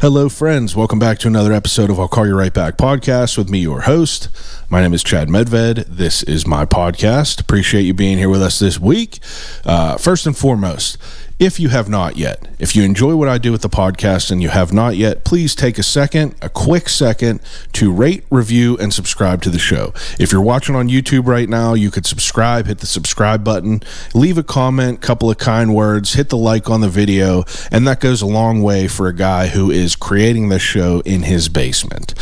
Hello, friends. Welcome back to another episode of I'll Call You Right Back podcast with me, your host. My name is Chad Medved. This is my podcast. Appreciate you being here with us this week. First and foremost, if you have not yet, if you enjoy what I do with the podcast and you have not yet, please take a quick second to rate, review, and subscribe to the show. If you're watching on YouTube right now, you could subscribe, hit the subscribe button, leave a comment, couple of kind words, hit the like on the video, and that goes a long way for a guy who is creating this show in his basement.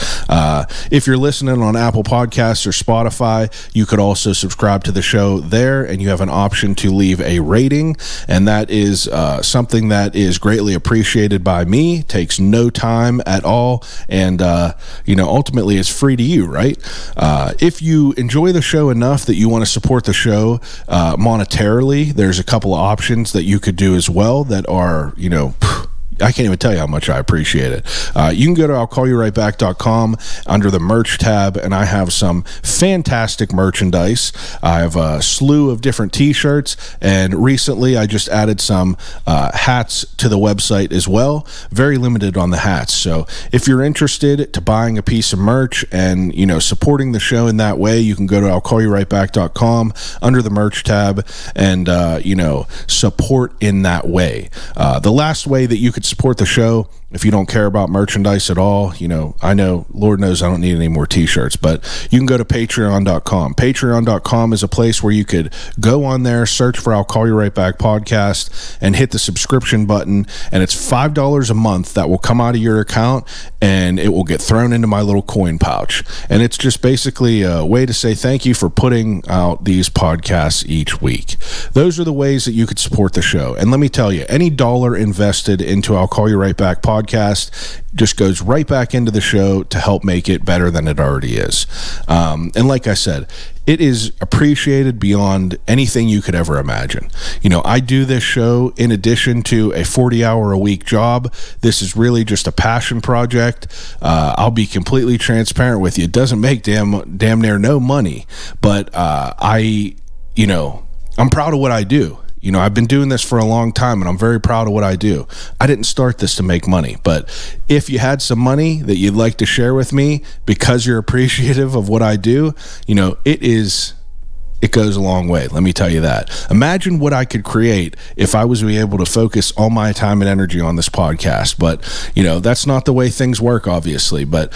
If you're listening on Apple Podcasts or Spotify, you could also subscribe to the show there, and you have an option to leave a rating, and that is something that is greatly appreciated by me, takes no time at all, and ultimately it's free to you, right? If you enjoy the show enough that you want to support the show monetarily, there's a couple of options that you could do as well that are, I can't even tell you how much I appreciate it. You can go to I'llCallYouRightBack.com under the merch tab, and I have some fantastic merchandise. I have a slew of different t-shirts, and recently I just added some hats to the website as well. Very limited on the hats. So if you're interested to buying a piece of merch and, supporting the show in that way, you can go to I'llCallYouRightBack.com under the merch tab and, support in that way. The last way that you could support the show, if you don't care about merchandise at all, I know, Lord knows I don't need any more t-shirts, but you can go to patreon.com. Patreon.com is a place where you could go on there, search for I'll Call You Right Back podcast, and hit the subscription button, and it's $5 a month that will come out of your account, and it will get thrown into my little coin pouch. And it's just basically a way to say thank you for putting out these podcasts each week. Those are the ways that you could support the show. And let me tell you, any dollar invested into I'll Call You Right Back podcast just goes right back into the show to help make it better than it already is. And like I said, it is appreciated beyond anything you could ever imagine. I do this show in addition to a 40-hour-a-week job. This is really just a passion project. I'll be completely transparent with you. It doesn't make damn near no money, but I'm proud of what I do. I've been doing this for a long time, and I'm very proud of what I do. I didn't start this to make money, but if you had some money that you'd like to share with me because you're appreciative of what I do, it goes a long way. Let me tell you that. Imagine what I could create if I was to be able to focus all my time and energy on this podcast. But, that's not the way things work, obviously. But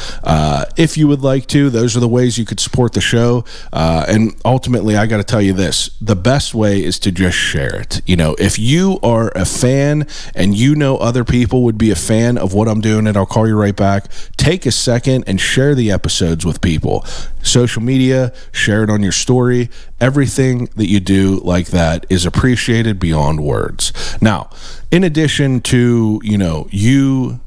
if you would like to, those are the ways you could support the show. And ultimately, I got to tell you this. The best way is to just share it. If you are a fan and other people would be a fan of what I'm doing, and I'll Call You Right Back, take a second and share the episodes with people. Social media, share it on your story. Everything that you do like that is appreciated beyond words. Now, in addition to, you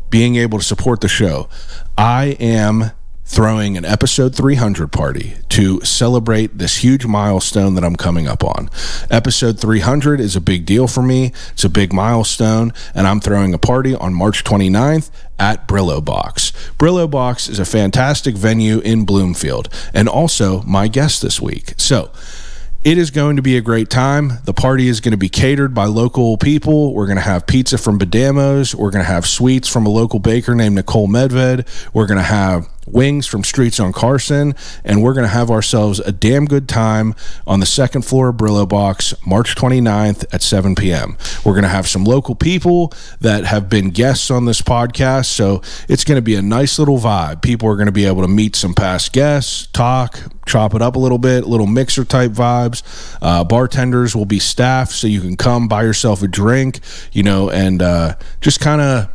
being able to support the show, I am throwing an episode 300 party to celebrate this huge milestone that I'm coming up on. Episode 300 is a big deal for me. It's a big milestone, and I'm throwing a party on March 29th at Brillo Box. Brillo Box is a fantastic venue in Bloomfield, and also my guest this week. So it is going to be a great time. The party is going to be catered by local people. We're going to have pizza from Badamo's. We're going to have sweets from a local baker named Nicole Medved. We're going to have wings from Streets on Carson, and we're going to have ourselves a damn good time on the second floor of Brillo Box, March 29th at 7 p.m. We're going to have some local people that have been guests on this podcast, so it's going to be a nice little vibe. People are going to be able to meet some past guests, talk, chop it up a little bit, little mixer type vibes. Bartenders will be staffed, so you can come buy yourself a drink, and just kind of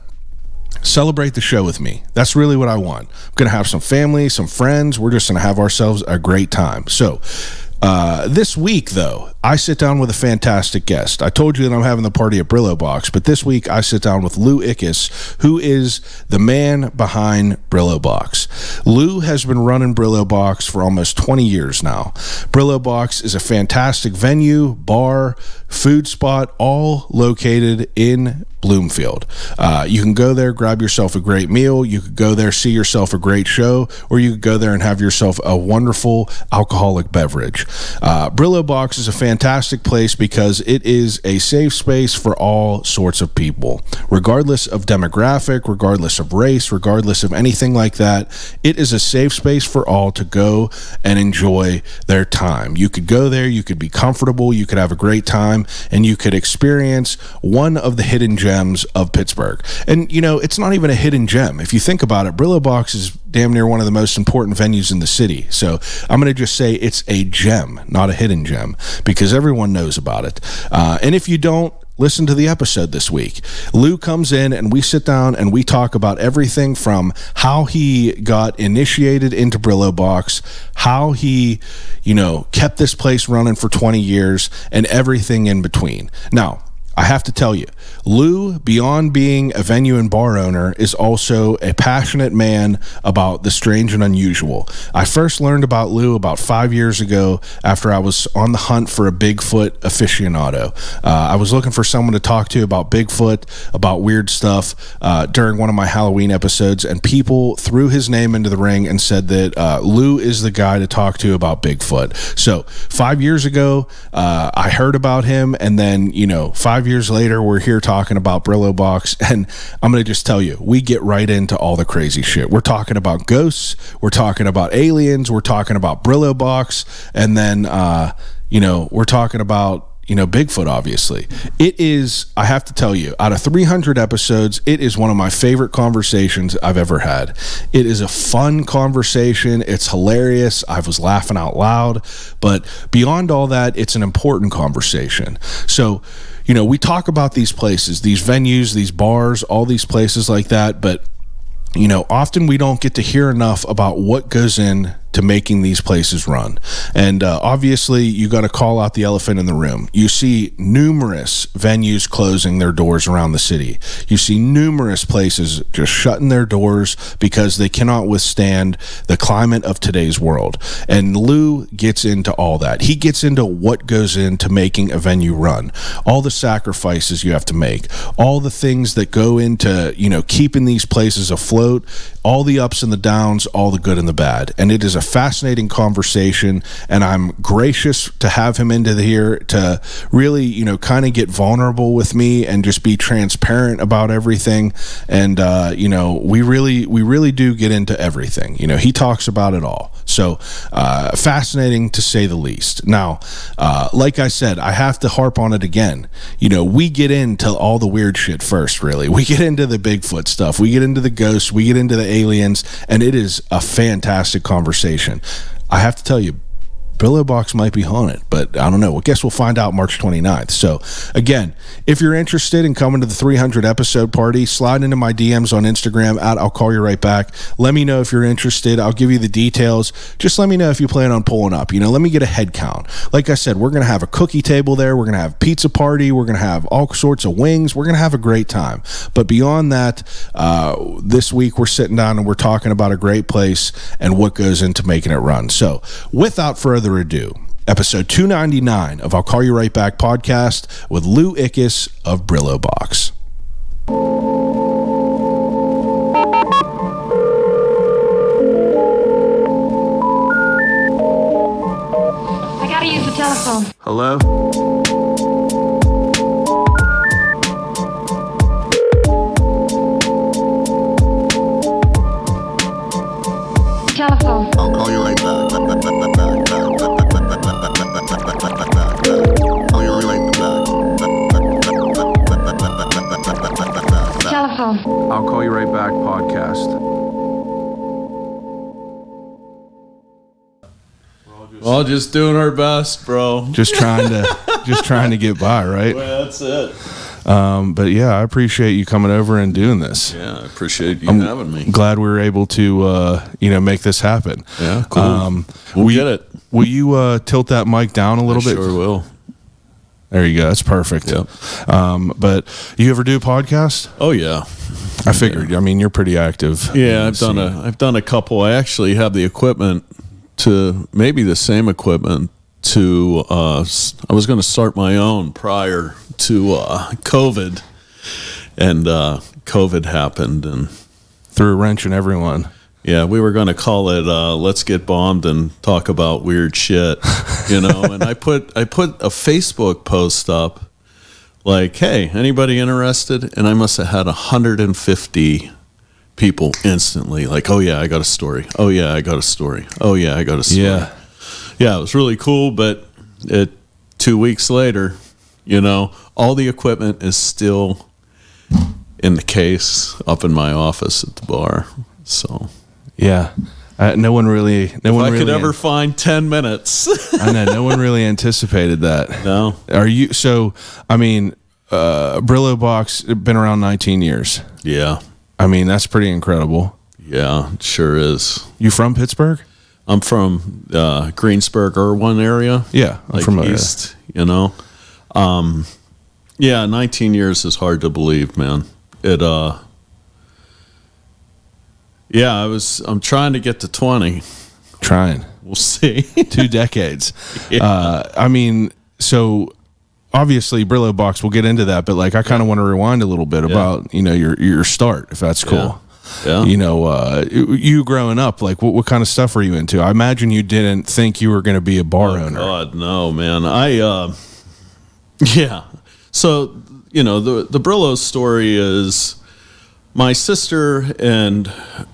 celebrate the show with me. That's really what I want. I'm going to have some family, some friends. We're just going to have ourselves a great time. So this week, though, I sit down with a fantastic guest. I told you that I'm having the party at Brillo Box, but this week I sit down with Ickes, who is the man behind Brillo Box. Lou has been running Brillo Box for almost 20 years now. Brillo Box is a fantastic venue, bar, food spot, all located in Bloomfield. You can go there, grab yourself a great meal. You could go there, see yourself a great show, or you could go there and have yourself a wonderful alcoholic beverage. Brillo Box is a fantastic place because it is a safe space for all sorts of people, regardless of demographic, regardless of race, regardless of anything like that. It is a safe space for all to go and enjoy their time. You could go there, you could be comfortable, you could have a great time, and you could experience one of the hidden gems of Pittsburgh. And, you know, it's not even a hidden gem. If you think about it, Brillo Box is damn near one of the most important venues in the city. So I'm going to just say it's a gem, not a hidden gem, because everyone knows about it. And if you don't, listen to the episode this week. Lou comes in and we sit down and we talk about everything from how he got initiated into Brillo Box, how he, you know, kept this place running for 20 years, and everything in between. Now, I have to tell you, Lou, beyond being a venue and bar owner, is also a passionate man about the strange and unusual. I first learned about Lou about 5 years ago after I was on the hunt for a Bigfoot aficionado. I was looking for someone to talk to about Bigfoot, about weird stuff during one of my Halloween episodes, and people threw his name into the ring and said that Lou is the guy to talk to about Bigfoot. So 5 years ago, I heard about him, and then, you know, 5 years later, we're here talking about Brillo Box, and I'm going to just tell you, we get right into all the crazy shit. We're talking about ghosts, we're talking about aliens, we're talking about Brillo Box, and then, you know, we're talking about, you know, Bigfoot, obviously. It is, I have to tell you, out of 300 episodes, it is one of my favorite conversations I've ever had. It is a fun conversation. It's hilarious. I was laughing out loud. But beyond all that, it's an important conversation. So, you know, we talk about these places, these venues, these bars, all these places like that, but, you know, often we don't get to hear enough about what goes in to making these places run. And obviously, you got to call out the elephant in the room. You see numerous venues closing their doors around the city. You see numerous places just shutting their doors because they cannot withstand the climate of today's world. And Lou gets into all that. He gets into what goes into making a venue run, all the sacrifices you have to make, all the things that go into, you know, keeping these places afloat, all the ups and the downs, all the good and the bad. And it is a fascinating conversation, and I'm gracious to have him into here to really, you know, kind of get vulnerable with me and just be transparent about everything. And you know, we really do get into everything. You know, he talks about it all. So fascinating to say the least. Now, like I said, I have to harp on it again. You know, we get into all the weird shit first, really. We get into the Bigfoot stuff. We get into the ghosts. We get into the aliens, and it is a fantastic conversation. I have to tell you, Brillo Box might be haunted, but I don't know. I guess we'll find out March 29th. So, again, if you're interested in coming to the 300 episode party, slide into my DMs on Instagram at I'll Call You Right Back. Let me know if you're interested. I'll give you the details. Just let me know if you plan on pulling up. You know, let me get a head count. Like I said, we're going to have a cookie table there. We're going to have a pizza party. We're going to have all sorts of wings. We're going to have a great time. But beyond that, this week we're sitting down and we're talking about a great place and what goes into making it run. So, without further ado, episode 299 of I'll Call You Right Back podcast with Lou Ickes of Brillo Box. I gotta use the telephone. Hello? Telephone. I'll call you right back. Call you right back. Telephone. I'll Call You Right Back podcast. Well, just doing our best, bro. Just trying to get by, right? Well, that's it. But yeah, I appreciate you coming over and doing this. Yeah, I appreciate you having me. Glad we were able to, make this happen. Yeah, cool. We'll get it. Will you tilt that mic down a little bit? Sure will. There you go. That's perfect. Yep. But you ever do a podcast? Oh, yeah. I figured. I mean, you're pretty active. Yeah, I've done a couple. I actually have the equipment to maybe the same equipment to. I was going to start my own prior to COVID, and COVID happened, and threw a wrench in everyone. Yeah, we were going to call it "Let's Get Bombed and Talk About Weird Shit," And I put a Facebook post up, like, "Hey, anybody interested?" And I must have had 150 people instantly, like, "Oh yeah, I got a story. Oh yeah, I got a story. Oh yeah, I got a story." Yeah, it was really cool. But 2 weeks later, all the equipment is still in the case up in my office at the bar. So. Yeah, no one really. If I could ever find 10 minutes. I know no one really anticipated that. No. Are you? So I mean, Brillo Box been around 19 years. Yeah. I mean, that's pretty incredible. Yeah, it sure is. You from Pittsburgh? I'm from Greensburg, Irwin area. Yeah, I'm like from east. Yeah, 19 years is hard to believe, man. Yeah, I'm trying to get to 20. Trying. We'll see. 2 decades. Yeah. I mean, so obviously Brillo Box, we'll get into that, but like I kind of want to rewind a little bit about, your start, if that's cool. Yeah. You growing up, like what kind of stuff were you into? I imagine you didn't think you were going to be a bar owner. God, no, man. Yeah. So, the Brillo story is my sister and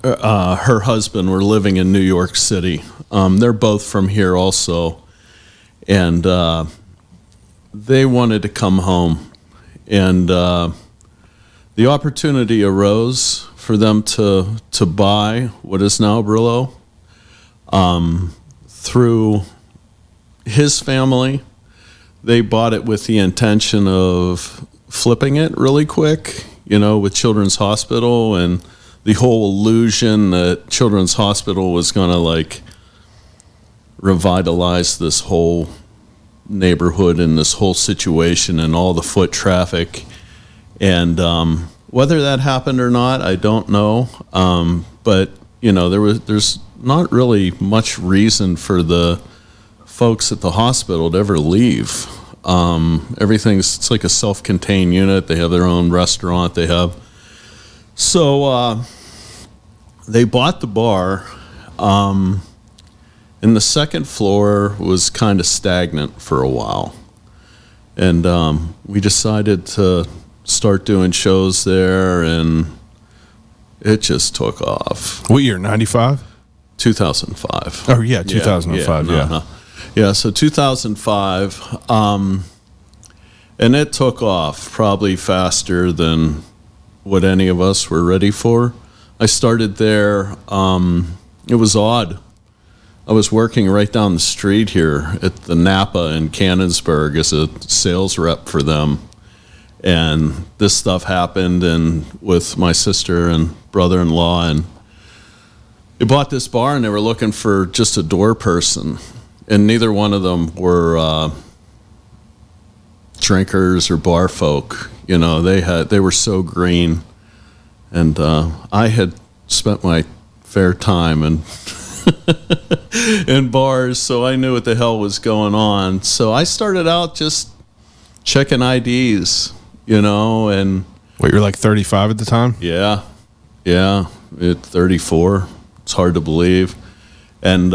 her husband were living in New York City. They're both from here also. And they wanted to come home. And the opportunity arose for them to buy what is now Brillo through his family. They bought it with the intention of flipping it really quick, with Children's Hospital and the whole illusion that Children's Hospital was going to revitalize this whole neighborhood and this whole situation and all the foot traffic. And whether that happened or not, I don't know. But there's not really much reason for the folks at the hospital to ever leave. It's like a self-contained unit. They have their own restaurant. So they bought the bar, and the second floor was kind of stagnant for a while. And we decided to start doing shows there, and it just took off. What year, 95? 2005. Oh, yeah, 2005, yeah. Yeah, so 2005, and it took off probably faster than what any of us were ready for. I started there, it was odd. I was working right down the street here at the Napa in Canonsburg as a sales rep for them. And this stuff happened, and with my sister and brother-in-law, and they bought this bar, and they were looking for just a door person. And neither one of them were drinkers or bar folk. They were so green. And I had spent my fair time in bars, so I knew what the hell was going on. So I started out just checking IDs, and... Wait, you're like 35 at the time? Yeah. At 34. It's hard to believe. And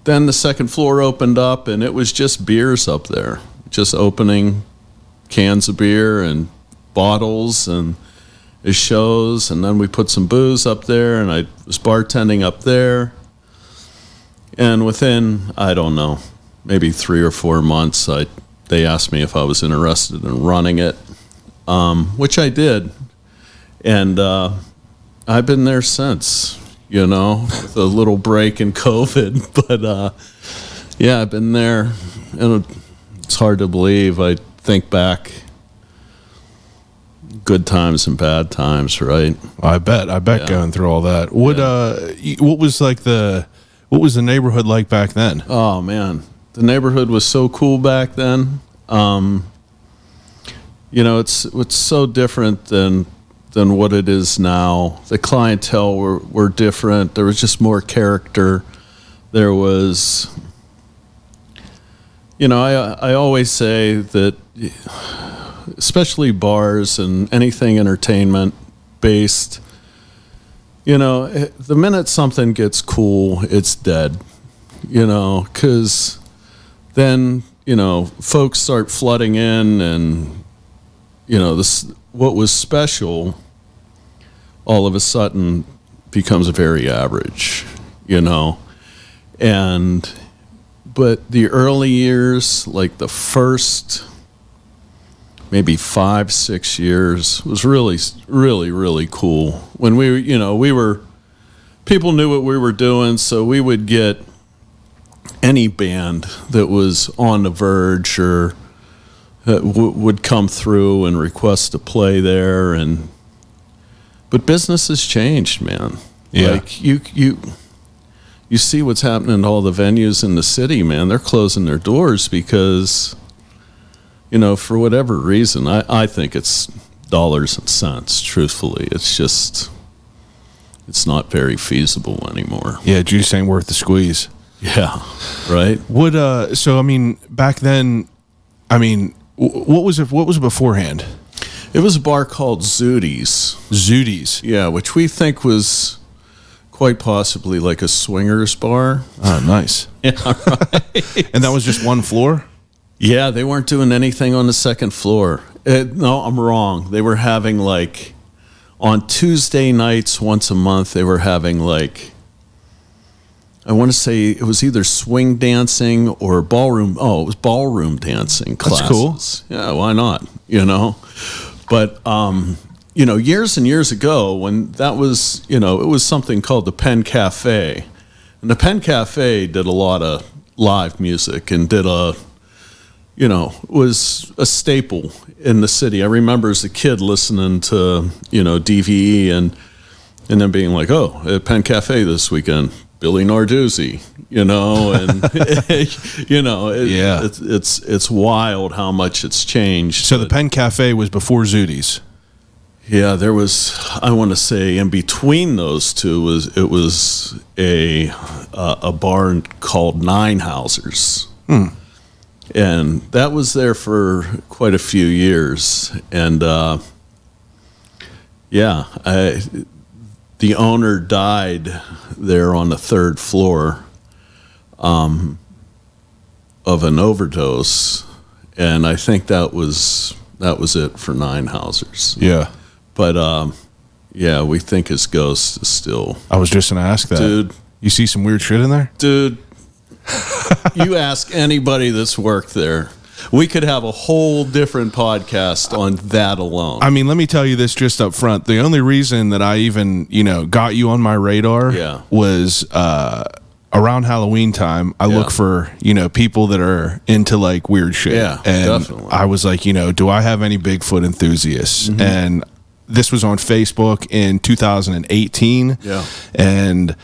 then the second floor opened up, and it was just beers up there. Just opening cans of beer and bottles and shows. And then we put some booze up there, and I was bartending up there. And within, I don't know, maybe 3 or 4 months, they asked me if I was interested in running it, which I did. And I've been there since, with a little break in COVID. But, yeah, I've been there. And it's hard to believe. I think back, good times and bad times, right? I bet going through all that. What was what was the neighborhood like back then? Oh, man. The neighborhood was so cool back then. It's so different than than what it is now. The clientele were different. There was just more character. There was, I always say that, especially bars and anything entertainment based, the minute something gets cool, it's dead, because then, folks start flooding in, and, this, what was special all of a sudden becomes very average, but the early years, like the first maybe 5-6 years, was really, really, really cool. When people knew what we were doing, so we would get any band that was on the verge or would come through and request to play there, but business has changed, man. Yeah. Like you see what's happening to all the venues in the city, man. They're closing their doors because, for whatever reason, I think it's dollars and cents, truthfully. It's not very feasible anymore. Yeah, juice ain't worth the squeeze. Yeah, right? Back then, what was it beforehand? It was a bar called Zooties. Zooties. Yeah, which we think was quite possibly like a swingers bar. Oh, nice. Yeah, right. And that was just one floor? Yeah, they weren't doing anything on the second floor. No, I'm wrong. They were having on Tuesday nights once a month, they were having I want to say it was either swing dancing or ballroom. Oh, it was ballroom dancing classes. That's cool. Yeah, why not? But, years and years ago when that was, it was something called the Penn Cafe. And the Penn Cafe did a lot of live music and was a staple in the city. I remember as a kid listening to, DVE and then being like, oh, at Penn Cafe this weekend, Billy Narduzzi, it's wild how much it's changed. So the Penn Cafe was before Zooties. Yeah, there was, I want to say, in between those two was a bar called Nine Housers. And that was there for quite a few years. And the owner died there on the third floor of an overdose, and I think that was it for Nine Housers. Yeah. But we think his ghost is still. I was just gonna ask that, dude. You see some weird shit in there, dude. You ask anybody that's worked there. We could have a whole different podcast on that alone. Let me tell you this just up front. The only reason that I even, got you on my radar was around Halloween time. I look for, people that are into weird shit. Yeah, and definitely. I was like, do I have any Bigfoot enthusiasts? Mm-hmm. And this was on Facebook in 2018. Yeah. And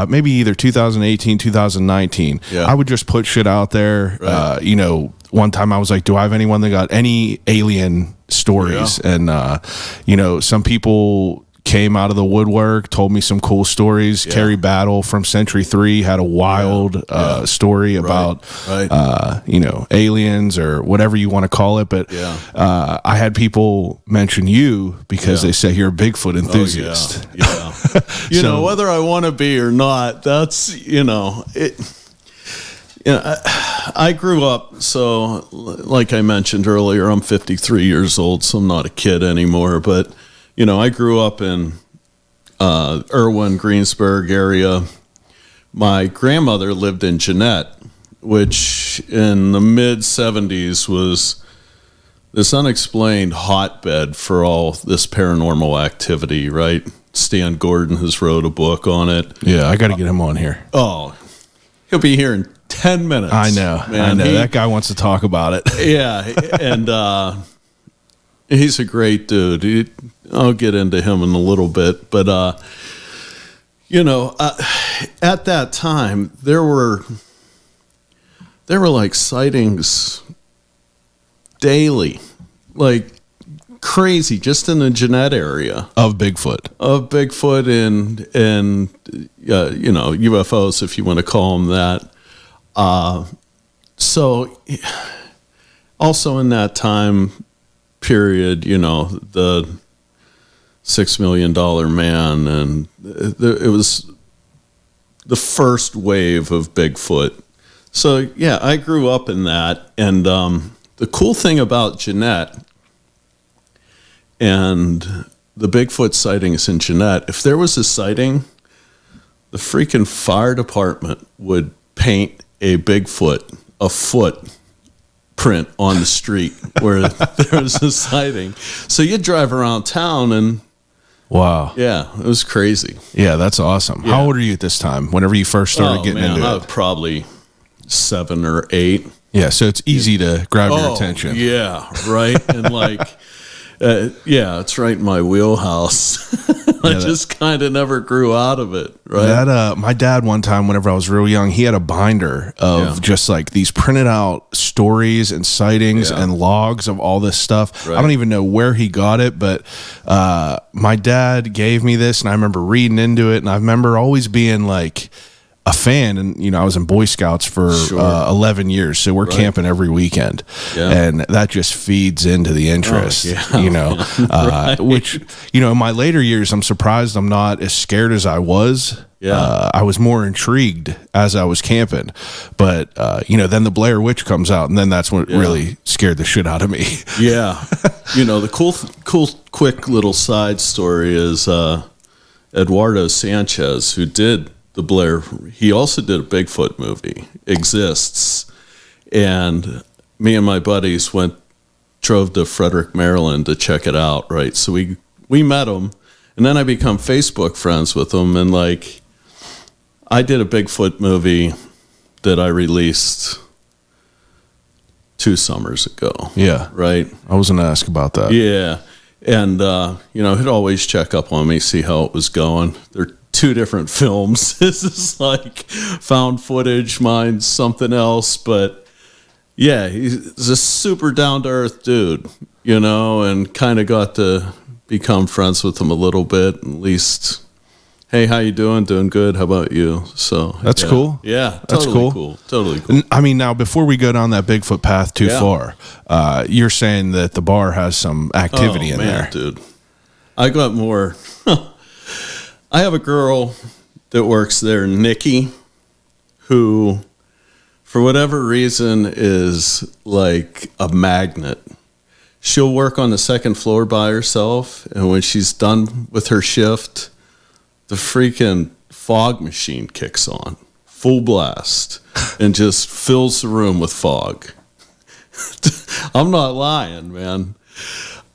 maybe either 2018, 2019. Yeah. I would just put shit out there. Right. One time I was like, do I have anyone that got any alien stories? Yeah. And, some people came out of the woodwork, told me some cool stories. Yeah. Carrie Battle from Century 3 had a wild story about, aliens or whatever you want to call it. But I had people mention you because they say you're a Bigfoot enthusiast. Oh, yeah. Whether I want to be or not, that's, I grew up, so like I mentioned earlier, I'm 53 years old, so I'm not a kid anymore. But, I grew up in Irwin, Greensburg area. My grandmother lived in Jeanette, which in the mid-'70s was this unexplained hotbed for all this paranormal activity, right? Stan Gordon has wrote a book on it. Yeah, I got to get him on here. Oh, he'll be here in 10 minutes. I know. Man, that guy wants to talk about it. Yeah, and he's a great dude. I'll get into him in a little bit, but at that time there were sightings daily, crazy just in the Jeanette area Of Bigfoot. and UFOs, if you want to call them that. So also in that time period, the $6 Million Man, and it was the first wave of Bigfoot. So yeah, I grew up in that, and the cool thing about Jeanette and the Bigfoot sightings in Jeanette, if there was a sighting, the freaking fire department would paint a Bigfoot, a foot print on the street where there was a sighting. So you'd drive around town and Wow. yeah, it was crazy. Yeah, that's awesome. Yeah. How old are you at this time? Whenever you first started getting into I it? was probably 7 or 8. Yeah, so it's easy to grab your attention. Yeah, right. And it's right in my wheelhouse. I just kind of never grew out of it, right? That my dad one time, whenever I was real young, he had a binder of just like these printed out stories and sightings and logs of all this stuff. Right. I don't even know where he got it, but my dad gave me this, and I remember reading into it, and I remember always being like a fan, and I was in Boy Scouts for 11 years, so we're camping every weekend, and that just feeds into the interest. Which in my later years, I'm surprised I'm not as scared as I was. I was more intrigued as I was camping, but then the Blair Witch comes out, and then that's what really scared the shit out of me. The cool quick little side story is Eduardo Sanchez, who did the Blair, he also did a Bigfoot movie, Exists, and me and my buddies drove to Frederick, Maryland to check it out, right? So we met him, and then I become Facebook friends with him, and I did a Bigfoot movie that I released 2 summers ago. Yeah. Right? I was going to ask about that. Yeah. And, he'd always check up on me, see how it was going. They're 2 different films. This is like found footage, mine's something else. But yeah, he's a super down to earth dude, and kind of got to become friends with him a little bit. At least, hey, how you doing? Doing good. How about you? So that's cool. Yeah, that's cool. Totally cool. I mean, now before we go down that Bigfoot path too far, you're saying that the bar has some activity in there, dude. I got more. I have a girl that works there, Nikki, who, for whatever reason, is like a magnet. She'll work on the 2nd floor by herself, and when she's done with her shift, the freaking fog machine kicks on, full blast, and just fills the room with fog. I'm not lying, man.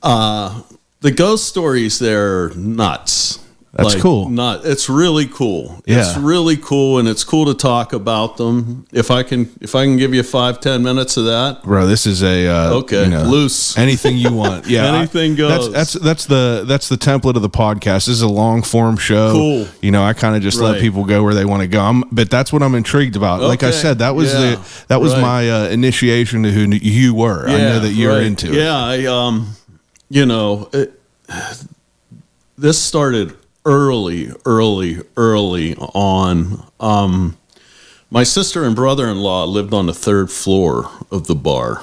The ghost stories there are nuts. That's cool. It's really cool. Yeah. It's really cool, and it's cool to talk about them. If I can give you 5-10 minutes of that, bro. This is a loose. Anything you want. Yeah, anything goes. That's the template of the podcast. This is a long form show. Cool. I kind of just let people go where they want to go. But that's what I'm intrigued about. Like I said, that was my initiation to who you were. I know that you're into it. Yeah, this started early on. My sister and brother-in-law lived on the 3rd floor of the bar.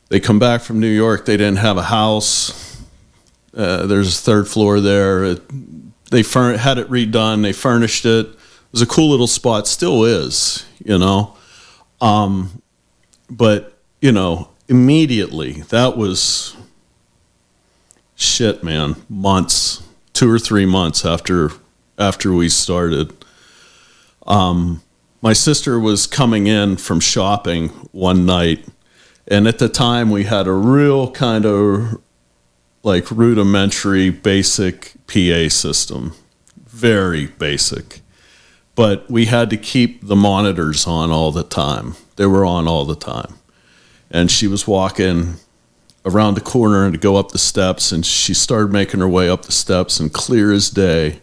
They come back from New York. They didn't have a house. There's a 3rd floor there. They had it redone. They furnished it. It was a cool little spot. Still is, But, immediately, that was shit, man. Months. 2 or 3 months after we started. My sister was coming in from shopping one night, and at the time we had a real kind of like rudimentary basic PA system. Very basic. But we had to keep the monitors on all the time. They were on all the time. And she was walking around the corner and to go up the steps, and she started making her way up the steps, and clear as day,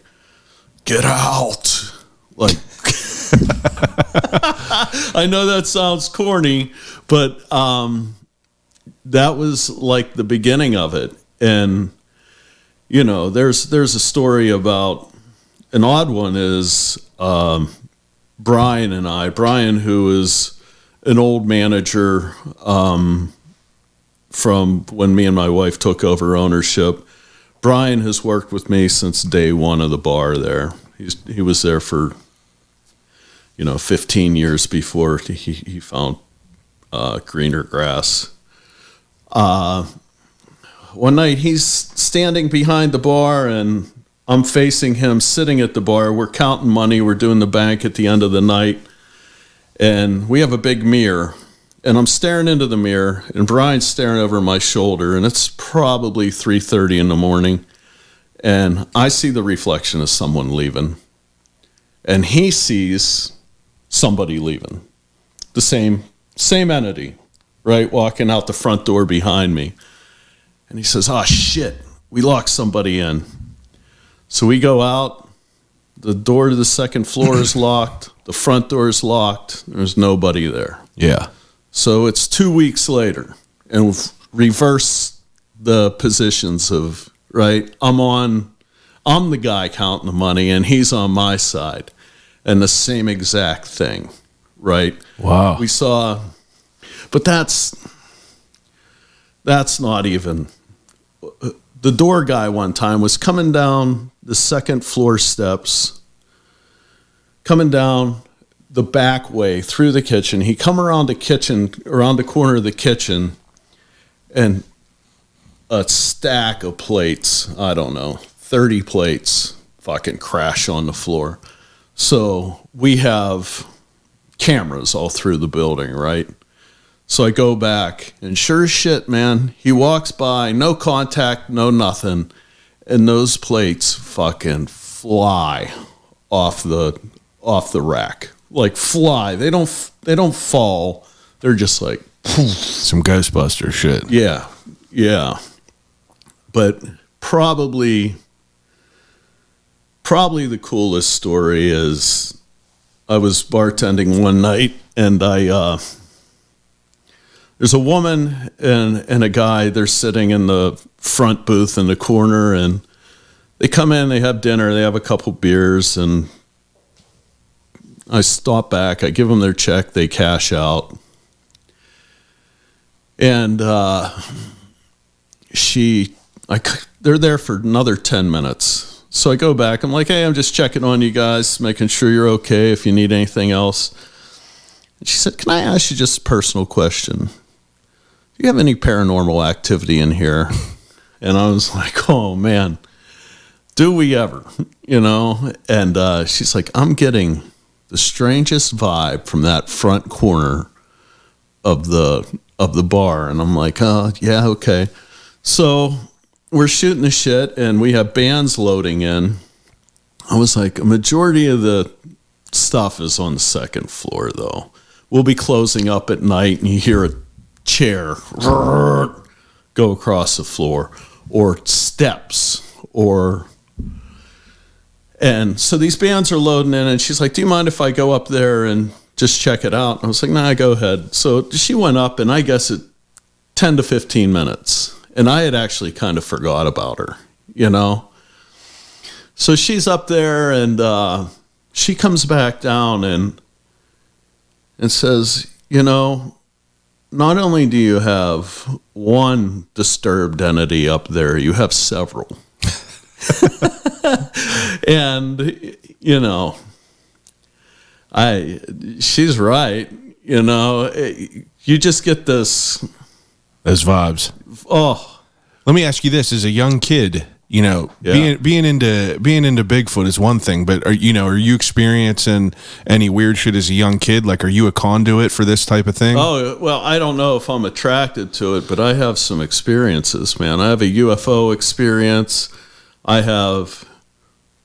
get out. Like, I know that sounds corny, but that was like the beginning of it. And, you know, there's a story about, an odd one is Brian, who is an old manager from when me and my wife took over ownership. Brian has worked with me since day one of the bar there. He was there for, 15 years before he found greener grass. One night he's standing behind the bar and I'm facing him sitting at the bar. We're counting money. We're doing the bank at the end of the night. And we have a big mirror. And I'm staring into the mirror and Brian's staring over my shoulder. And it's probably 3:30 in the morning. And I see the reflection of someone leaving. And he sees somebody leaving. The same entity, right? Walking out the front door behind me. And he says, "Oh, shit, we locked somebody in." So we go out. The door to the second floor is locked. The front door is locked. There's nobody there. Yeah. So it's 2 weeks later. And we've reversed the positions of, right? I'm the guy counting the money, and he's on my side. And the same exact thing, right? Wow. We saw, but that's not even, the door guy one time was coming down the second floor steps, coming down the back way through the kitchen. He come around the corner of the kitchen, and a stack of plates, I don't know, 30 plates fucking crash on the floor. So we have cameras all through the building, right? So I go back, and sure as shit, man, he walks by, no contact, no nothing, and those plates fucking fly off the rack, like fly. They don't fall. They're just like some Ghostbuster shit. Yeah. But probably the coolest story is I was bartending one night, and there's a woman and a guy. They're sitting in the front booth in the corner, and they come in, they have dinner, they have a couple beers, and I stop back. I give them their check. They cash out. And they're there for another 10 minutes. So I go back. I'm like, "Hey, I'm just checking on you guys, making sure you're okay, if you need anything else." And she said, "Can I ask you just a personal question? Do you have any paranormal activity in here?" And I was like, "Oh, man, do we ever?" And she's like, "I'm getting the strangest vibe from that front corner of the bar." And I'm like, "Oh, yeah, okay." So we're shooting the shit, and we have bands loading in. I was like, a majority of the stuff is on the second floor, though. We'll be closing up at night, and you hear a chair go across the floor, or steps, and so these bands are loading in, and she's like, "Do you mind if I go up there and just check it out?" And I was like, "Nah, go ahead." So she went up, and I guess it 10 to 15 minutes. And I had actually kind of forgot about her, So she's up there, and she comes back down and says, "Not only do you have one disturbed entity up there, you have several." And, she's right, you just get those vibes. Oh, let me ask you this: as a young kid, being into Bigfoot is one thing, but are you experiencing any weird shit as a young kid? Like, are you a conduit for this type of thing? Oh, well, I don't know if I'm attracted to it, but I have some experiences, man. I have a UFO experience. I have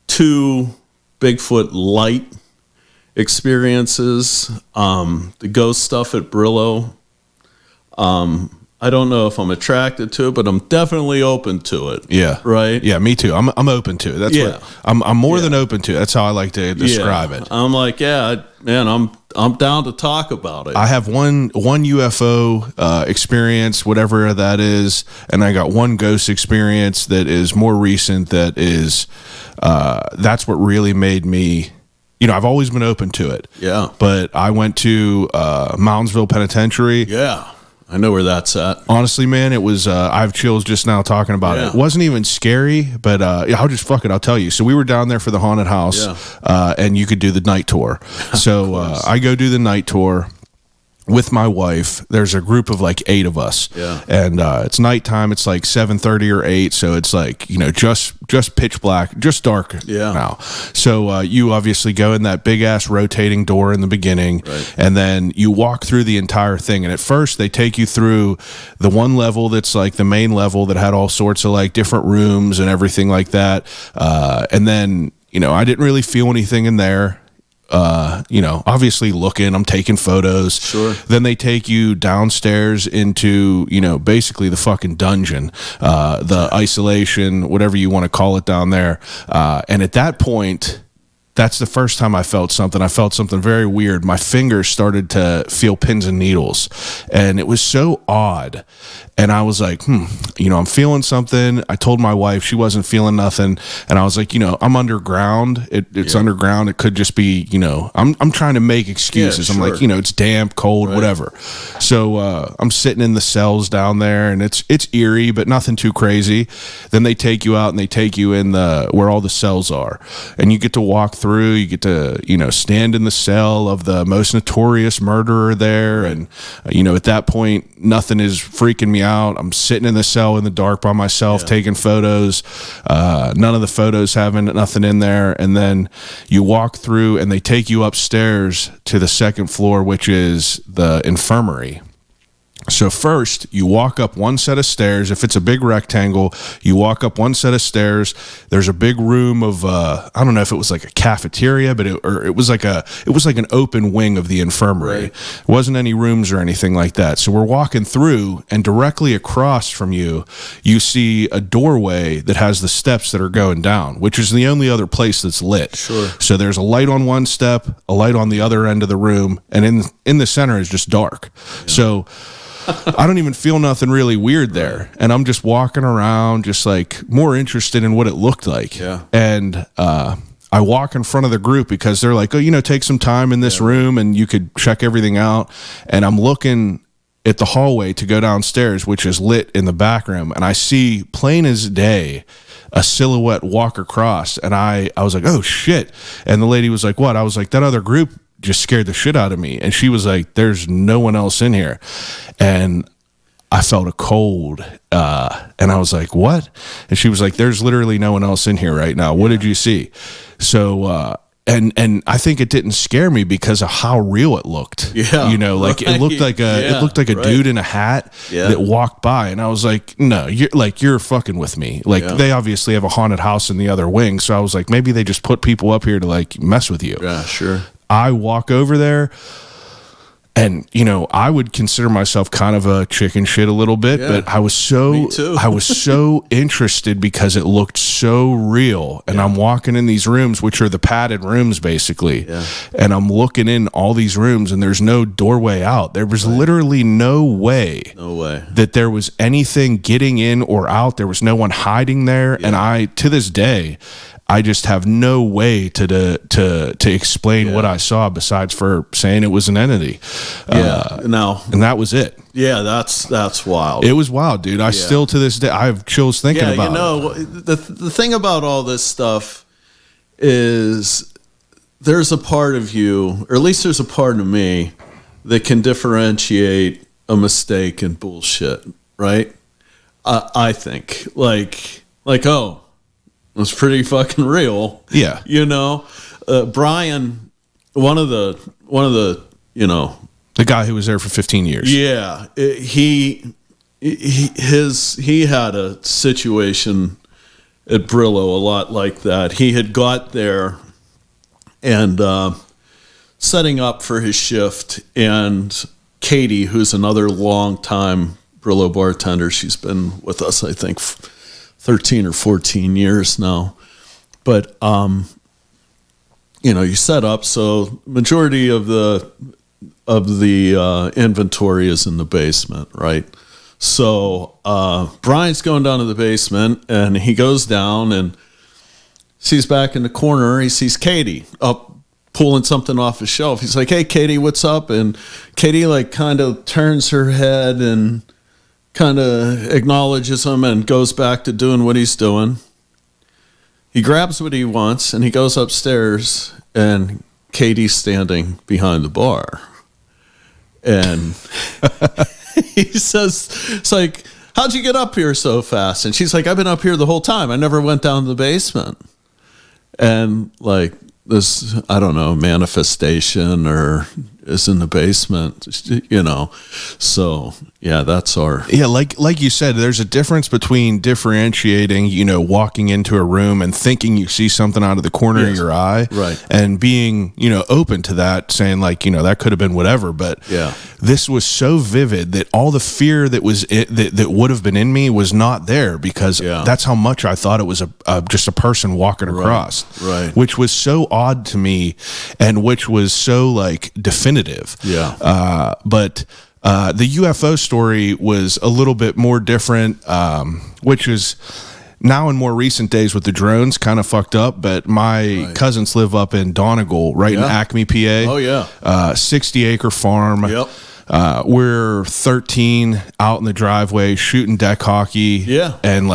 2 Bigfoot light experiences. The ghost stuff at Brillo. I don't know if I'm attracted to it, but I'm definitely open to it. Yeah. Right? Yeah, me too. I'm open to it. That's Yeah. what I'm more than open to it. That's how I like to describe it. I'm like, yeah, man, I'm down to talk about it. I have one UFO experience, whatever that is, and I got one ghost experience that is more recent. That is, that's what really made me. I've always been open to it. Yeah. But I went to Moundsville Penitentiary. Yeah. I know where that's at. Honestly, man, it was. I have chills just now talking about it. It wasn't even scary, but I'll tell you. So we were down there for the haunted house, and you could do the night tour. So I go do the night tour with my wife. There's a group of like 8 of us, and it's nighttime. It's like 7:30 or 8, so it's like just pitch black, just dark now. So you obviously go in that big ass rotating door in the beginning, and then you walk through the entire thing. And at first they take you through the one level that's like the main level that had all sorts of like different rooms and everything like that. And then I didn't really feel anything in there. Obviously looking, I'm taking photos. Sure. Then they take you downstairs into, basically the fucking dungeon, the isolation, whatever you want to call it down there. And at that point, that's the first time I felt something. I felt something very weird. My fingers started to feel pins and needles, and it was so odd. And I was like, I'm feeling something. I told my wife, she wasn't feeling nothing. And I was like, I'm underground. It's underground. It could just be, I'm trying to make excuses. I'm like, it's damp, cold, whatever. So I'm sitting in the cells down there, and it's eerie, but nothing too crazy. Then they take you out and they take you in where all the cells are, and you get to walk through. You get to, stand in the cell of the most notorious murderer there. And, at that point, nothing is freaking me out. I'm sitting in the cell in the dark by myself, taking photos. None of the photos having nothing in there. And then you walk through and they take you upstairs to the second floor, which is the infirmary. So first, you walk up one set of stairs. If it's a big rectangle, you walk up one set of stairs. There's a big room of I don't know if it was like a cafeteria, but it was like an open wing of the infirmary. It wasn't any rooms or anything like that. So we're walking through, and directly across from you, you see a doorway that has the steps that are going down, which is the only other place that's lit. Sure. So there's a light on one step, a light on the other end of the room, and in the center is just dark. So I don't even feel nothing really weird there. And I'm just walking around, just like more interested in what it looked like. Yeah. And I walk in front of the group because they're like, take some time in this room and you could check everything out. And I'm looking at the hallway to go downstairs, which is lit in the back room. And I see plain as day a silhouette walk across. And I was like, oh shit. And the lady was like, what? I was like, that other group just scared the shit out of me. And she was like, there's no one else in here. And I felt a cold, and I was like, what? And she was like, there's literally no one else in here right now. What did you see? So and I think it didn't scare me because of how real it looked. Like it looked like a dude in a hat that walked by, and I was like, no, you're fucking with me. They obviously have a haunted house in the other wing, so I was like, maybe they just put people up here to like mess with you. Yeah, sure. I walk over there, and I would consider myself kind of a chicken shit a little bit, but I was so interested because it looked so real. And I'm walking in these rooms, which are the padded rooms basically, and I'm looking in all these rooms, and there's no doorway out. There was literally no way that there was anything getting in or out. There was no one hiding there. And I, to this day, I just have no way to explain what I saw besides for saying it was an entity. And that was it. Yeah, that's wild. It was wild, dude. I still to this day I have chills thinking about it. The thing about all this stuff is there's a part of you, or at least there's a part of me, that can differentiate a mistake and bullshit, right? I think like oh, it's pretty fucking real. Yeah. Brian, one of the the guy who was there for 15 years. Yeah. He had a situation at Brillo a lot like that. He had got there and setting up for his shift, and Katie, who's another long time Brillo bartender. She's been with us, I think, 13 or 14 years now. But, you set up, so majority of the inventory is in the basement, right? So Brian's going down to the basement, and he goes down and sees back in the corner, he sees Katie up pulling something off a shelf. He's like, "Hey, Katie, what's up?" And Katie like kind of turns her head and kind of acknowledges him and goes back to doing what he's doing. He grabs what he wants and he goes upstairs, and Katie's standing behind the bar. And he says, it's like, "How'd you get up here so fast?" And she's like, "I've been up here the whole time. I never went down to the basement." And like this, I don't know, manifestation or is in the basement, So yeah, that's our. Yeah, like you said, there's a difference between differentiating, walking into a room and thinking you see something out of the corner of your eye, right, and being, open to that, saying like, that could have been whatever. But this was so vivid that all the fear that was that would have been in me was not there, because that's how much I thought it was just a person walking across, right, which was so odd to me, and which was so like definitive. But the UFO story was a little bit more different, which is now in more recent days with the drones kind of fucked up. But my cousins live up in Donegal, in Acme, PA. Oh, yeah. 60-acre farm. Yep. We're 13 out in the driveway shooting deck hockey. Yeah. And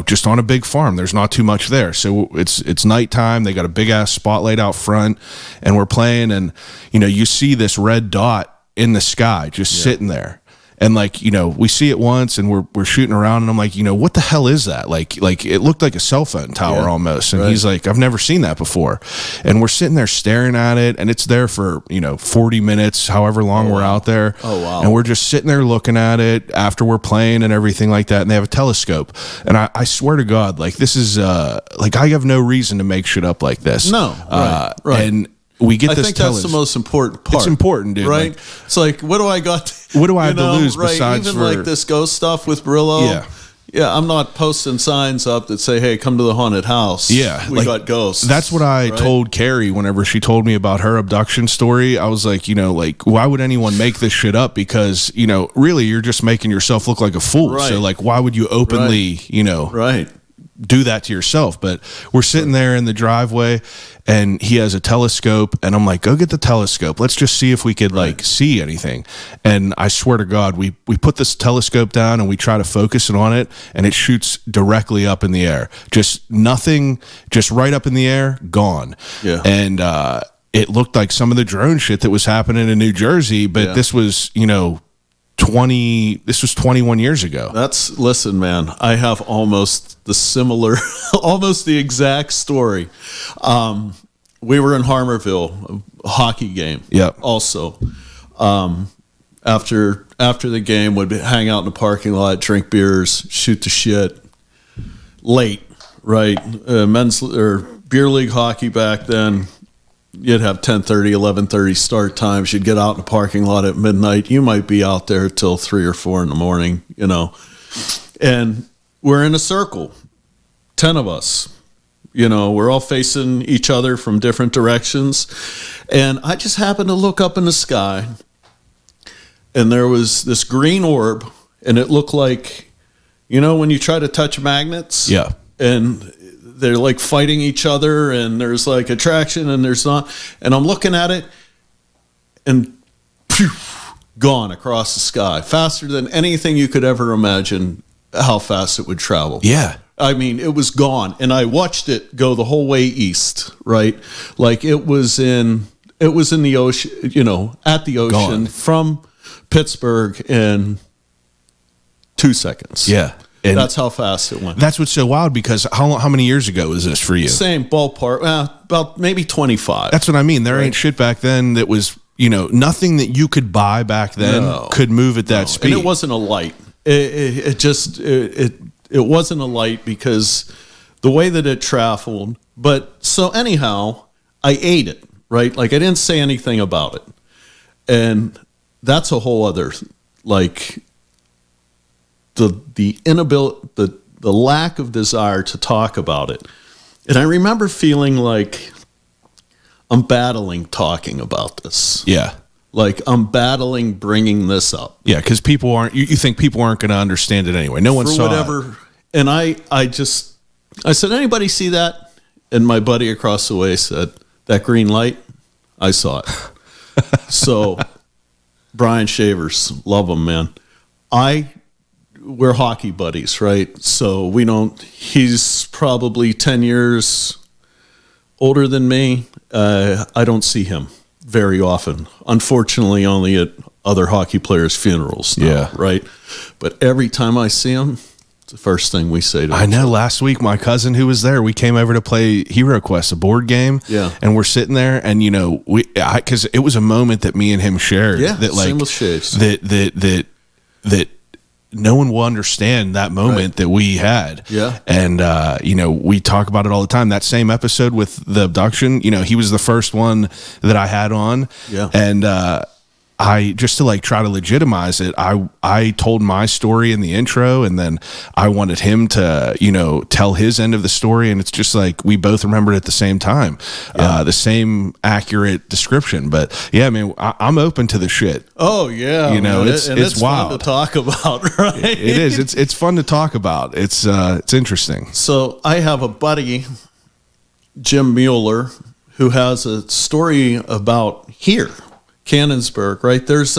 just on a big farm, there's not too much there. So it's nighttime. They got a big ass spotlight out front, and we're playing, and you see this red dot in the sky just sitting there. And we see it once, and we're shooting around, and I'm like, what the hell is that? Like it looked like a cell phone tower almost. And he's like, "I've never seen that before." And we're sitting there staring at it, and it's there for 40 minutes, however long we're out there. Oh wow! And we're just sitting there looking at it after we're playing and everything like that. And they have a telescope, and I swear to God, this is I have no reason to make shit up like this. No, right. And we get this. I think that's the most important part. It's important, dude. Right? It's like, what do I got? What do I have to lose besides even like this ghost stuff with Brillo? Yeah. I'm not posting signs up that say, "Hey, come to the haunted house." Yeah, we got ghosts. That's what I told Carrie whenever she told me about her abduction story. I was like, why would anyone make this shit up? Because really, you're just making yourself look like a fool. Right. So why would you openly, do that to yourself? But we're sitting there in the driveway, and he has a telescope, and I'm like, "Go get the telescope. Let's just see if we could see anything." And I swear to God, we put this telescope down and we try to focus it on it, and it shoots directly up in the air. Just nothing, just right up in the air, gone. Yeah. And it looked like some of the drone shit that was happening in New Jersey, but this was, 21 years ago. Listen, man, I have almost the exact story. We were in Harmerville, a hockey game. Yep. Also, after the game, would hang out in the parking lot, drink beers, shoot the shit. Late, right? Men's or beer league hockey back then. You'd have 10:30, 11:30 start times. You'd get out in the parking lot at midnight. You might be out there till 3 or 4 in the morning, And we're in a circle, 10 of us. We're all facing each other from different directions. And I just happened to look up in the sky, and there was this green orb, and it looked like, when you try to touch magnets? Yeah. And they're fighting each other, and there's attraction and there's not. And I'm looking at it, and phew, gone across the sky, faster than anything you could ever imagine how fast it would travel. Yeah. I mean, it was gone, and I watched it go the whole way east, right? It was in the ocean, at the ocean, gone from Pittsburgh in 2 seconds. Yeah. And that's how fast it went. That's what's so wild, because how many years ago was this for you? Same ballpark, about maybe 25. That's what I mean. There ain't shit back then that was, nothing that you could buy back then could move at that speed. And it wasn't a light. It wasn't a light because the way that it traveled. But so anyhow, I ate it, right? I didn't say anything about it. And that's a whole other, the inability, the lack of desire to talk about it. And I remember feeling like I'm battling talking about this. Yeah. Like I'm battling bringing this up. Yeah, because people aren't. You think people aren't going to understand it anyway. No one For saw whatever. it. And I said, anybody see that? And my buddy across the way said, that green light, I saw it. So Brian Shavers, love him, man. We're hockey buddies, right? So he's probably 10 years older than me. I don't see him very often. Unfortunately, only at other hockey players' funerals now, Yeah. right? But every time I see him, it's the first thing we say to him. I know. Last week, my cousin who was there, we came over to play Hero Quest, a board game. Yeah. And we're sitting there, and because it was a moment that me and him shared. Yeah, that like same with Shaves. that no one will understand that moment that we had. Yeah. And we talk about it all the time. That same episode with the abduction, he was the first one that I had on. Yeah. And I just to like try to legitimize it, I told my story in the intro, and then I wanted him to tell his end of the story, and it's just like we both remembered at the same time, the same accurate description. But yeah, I mean, I'm open to the shit. Oh yeah, it's wild fun to talk about, right? It is. It's fun to talk about. It's interesting. So I have a buddy, Jim Mueller, who has a story about here. Cannonsburg, right? There's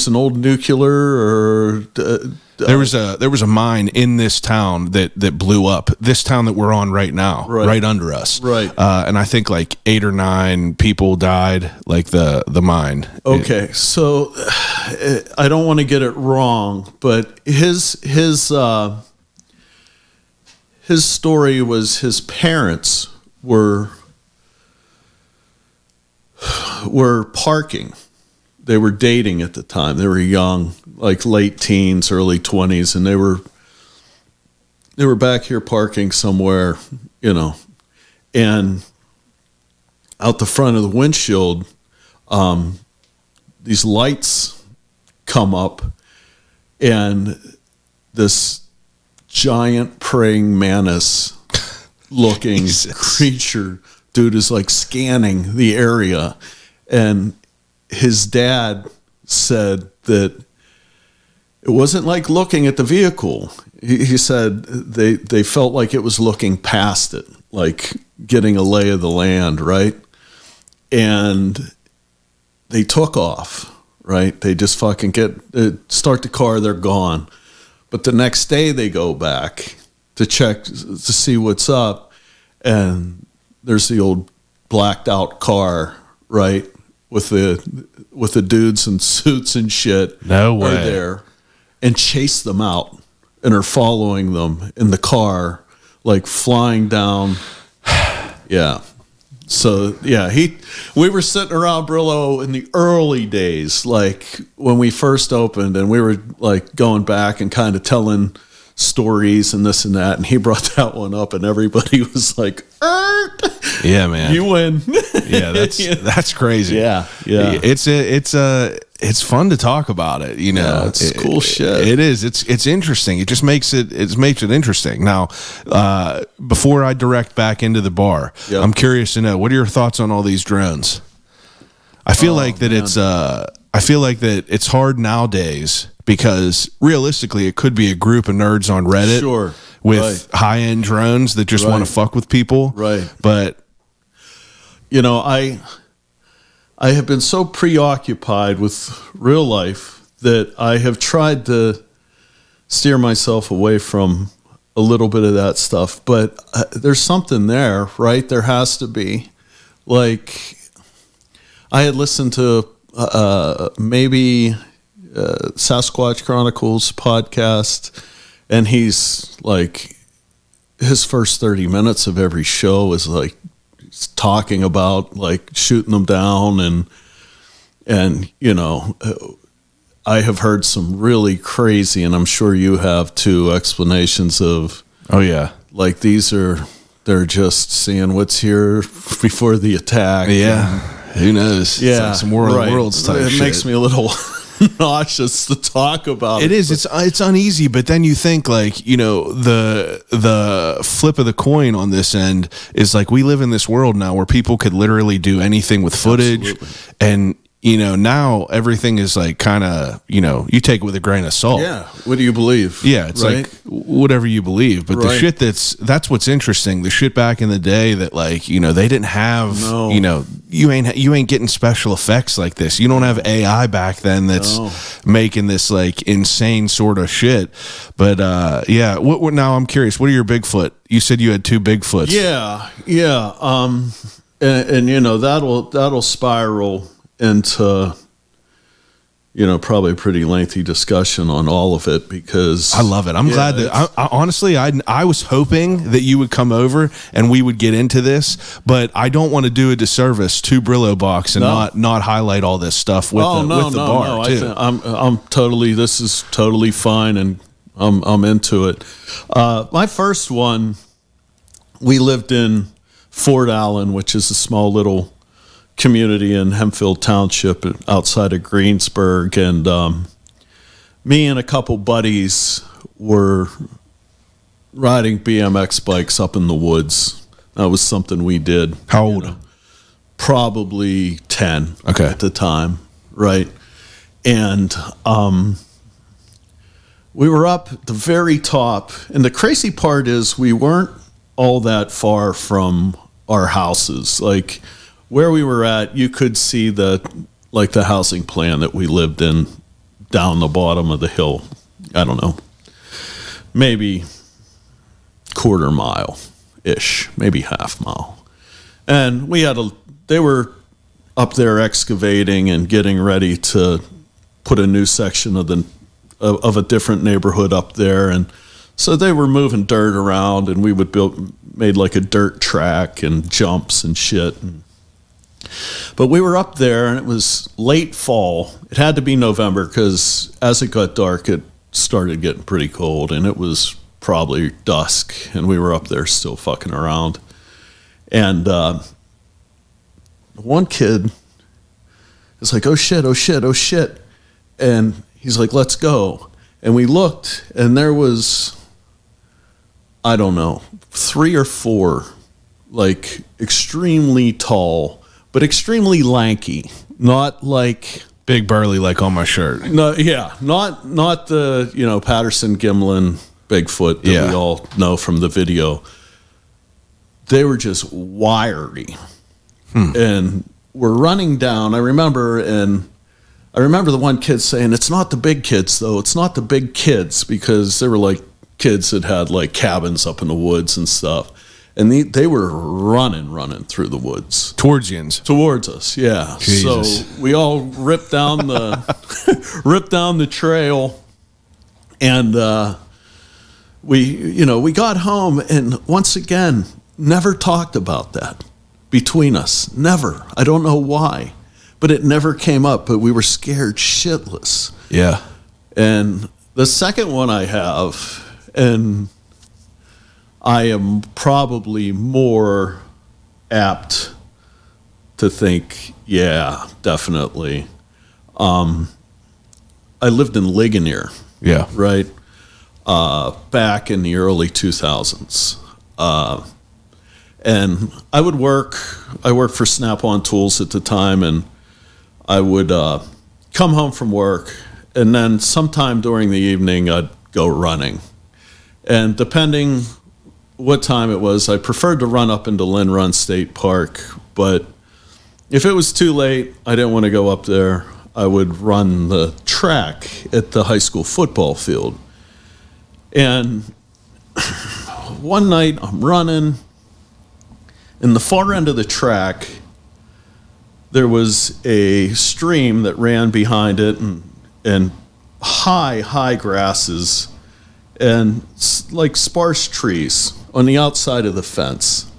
an old nuclear there was a mine in this town that blew up. This town that we're on right now, right under us. Right. And I think like 8 or 9 people died, like the mine. Okay. So I don't want to get it wrong, but his story was his parents were parking. They were dating at the time. They were young, like late teens, early 20s, and they were back here parking somewhere, and out the front of the windshield, these lights come up, and this giant praying mantis looking creature, dude, is like scanning the area. And his dad said that it wasn't like looking at the vehicle. He said they felt like it was looking past it, like getting a lay of the land, right? And they took off, right? They just fucking start the car, they're gone. But the next day they go back to check to see what's up, and there's the old blacked out car, right, with the dudes in suits and shit. No way. Are there and chase them out and are following them in the car, like flying down. Yeah. So yeah, we were sitting around Brillo in the early days, like when we first opened, and we were like going back and kind of telling stories and this and that, and he brought that one up, and everybody was like, yeah, man, you win. Yeah, that's crazy. Yeah. It's fun to talk about it, Yeah, it's cool shit. It is. It's interesting. It just makes it interesting. Now, before I direct back into the bar, Yep. I'm curious to know, what are your thoughts on all these drones? I feel like that it's hard nowadays, because realistically it could be a group of nerds on Reddit, Sure, with high-end drones that just want to fuck with people, right? But I have been so preoccupied with real life that I have tried to steer myself away from a little bit of that stuff. But there's something there, right? There has to be. Like, I had listened to maybe Sasquatch Chronicles podcast, and he's like, his first 30 minutes of every show is like talking about like shooting them down, and I have heard some really crazy, and I'm sure you have too, explanations of, oh yeah, like they're just seeing what's here before the attack. Yeah. Who knows? Yeah, it's like some War of the Worlds type It shit. makes me a little nauseous to talk about. It is. It's uneasy, but then you think like, you know, the flip of the coin on this end is like we live in this world now where people could literally do anything with footage. Absolutely. And you know, now everything is like kind of, you know, you take it with a grain of salt. Yeah. What do you believe? Yeah, it's right? like whatever you believe. But the Right. shit that's what's interesting. The shit back in the day that like, you know, they didn't have, No. you know, you ain't getting special effects like this. You don't have AI back then that's making this like insane sort of shit. But yeah, what now I'm curious, what are your Bigfoot? You said you had 2 Bigfoots. Yeah. And you know, that'll spiral into, you know, probably a pretty lengthy discussion on all of it because I love it. I'm glad that I honestly, I was hoping that you would come over and we would get into this, but I don't want to do a disservice to Brillo Box and not highlight all this stuff with the bar too. I'm totally, this is totally fine, and I'm into it. My first one, we lived in Fort Allen, which is a small little community in Hempfield Township outside of Greensburg, and me and a couple buddies were riding BMX bikes up in the woods. That was something we did. How old? Probably 10 Okay. at the time, right? And we were up at the very top, and the crazy part is we weren't all that far from our houses. Like where we were at, you could see the housing plan that we lived in down the bottom of the hill. I don't know, maybe quarter mile ish, maybe half mile. And they were up there excavating and getting ready to put a new section of a different neighborhood up there. And so they were moving dirt around, and we made like a dirt track and jumps and shit. But we were up there, and it was late fall. It had to be November because as it got dark, it started getting pretty cold, and it was probably dusk, and we were up there still fucking around. And one kid is like, oh shit, oh shit, oh shit. And he's like, let's go. And we looked, and there was, I don't know, 3 or 4, like extremely tall, but extremely lanky, not like Big burly like on my shirt. no, yeah, not the, you know, Patterson Gimlin Bigfoot that we all know from the video. They were just wiry, and we're running down. I remember the one kid saying, "It's not the big kids, though. It's not the big kids," because they were like kids that had like cabins up in the woods and stuff. And they were running through the woods Towards yinz. towards us. Yeah. Jesus. So we all ripped down the trail, and we got home, and once again never talked about that between us. Never. I don't know why, but it never came up. But we were scared shitless. Yeah. And the second one I have, and I am probably more apt to think, yeah, definitely. I lived in Ligonier, Yeah. right? Back in the early 2000s. And I worked for Snap-on Tools at the time, and I would come home from work, and then sometime during the evening, I'd go running. And depending what time it was, I preferred to run up into Lynn Run State Park, but if it was too late, I didn't want to go up there. I would run the track at the high school football field. And one night I'm running, in the far end of the track, there was a stream that ran behind it, and high grasses and like sparse trees on the outside of the fence.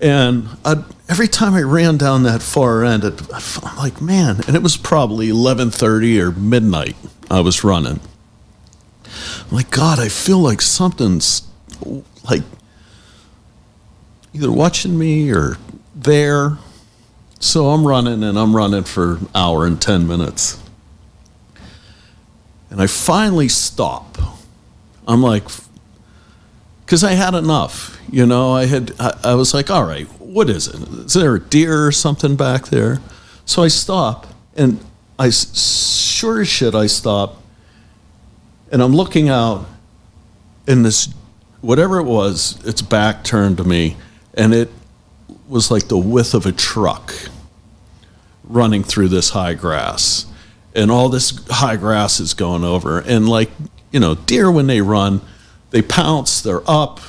And every time I ran down that far end, I'm like, man, and it was probably 11:30 or midnight I was running. I'm like, God, I feel like something's like either watching me or there. So I'm running for an hour and 10 minutes. And I finally stop. I'm like, because I had enough, you know. I was like, all right, what is it? Is there a deer or something back there? So I stop, and sure as shit, I stop, and I'm looking out, and this, whatever it was, its back turned to me, and it was like the width of a truck running through this high grass. And all this high grass is going over. And like, you know, deer, when they run, they pounce, they're up,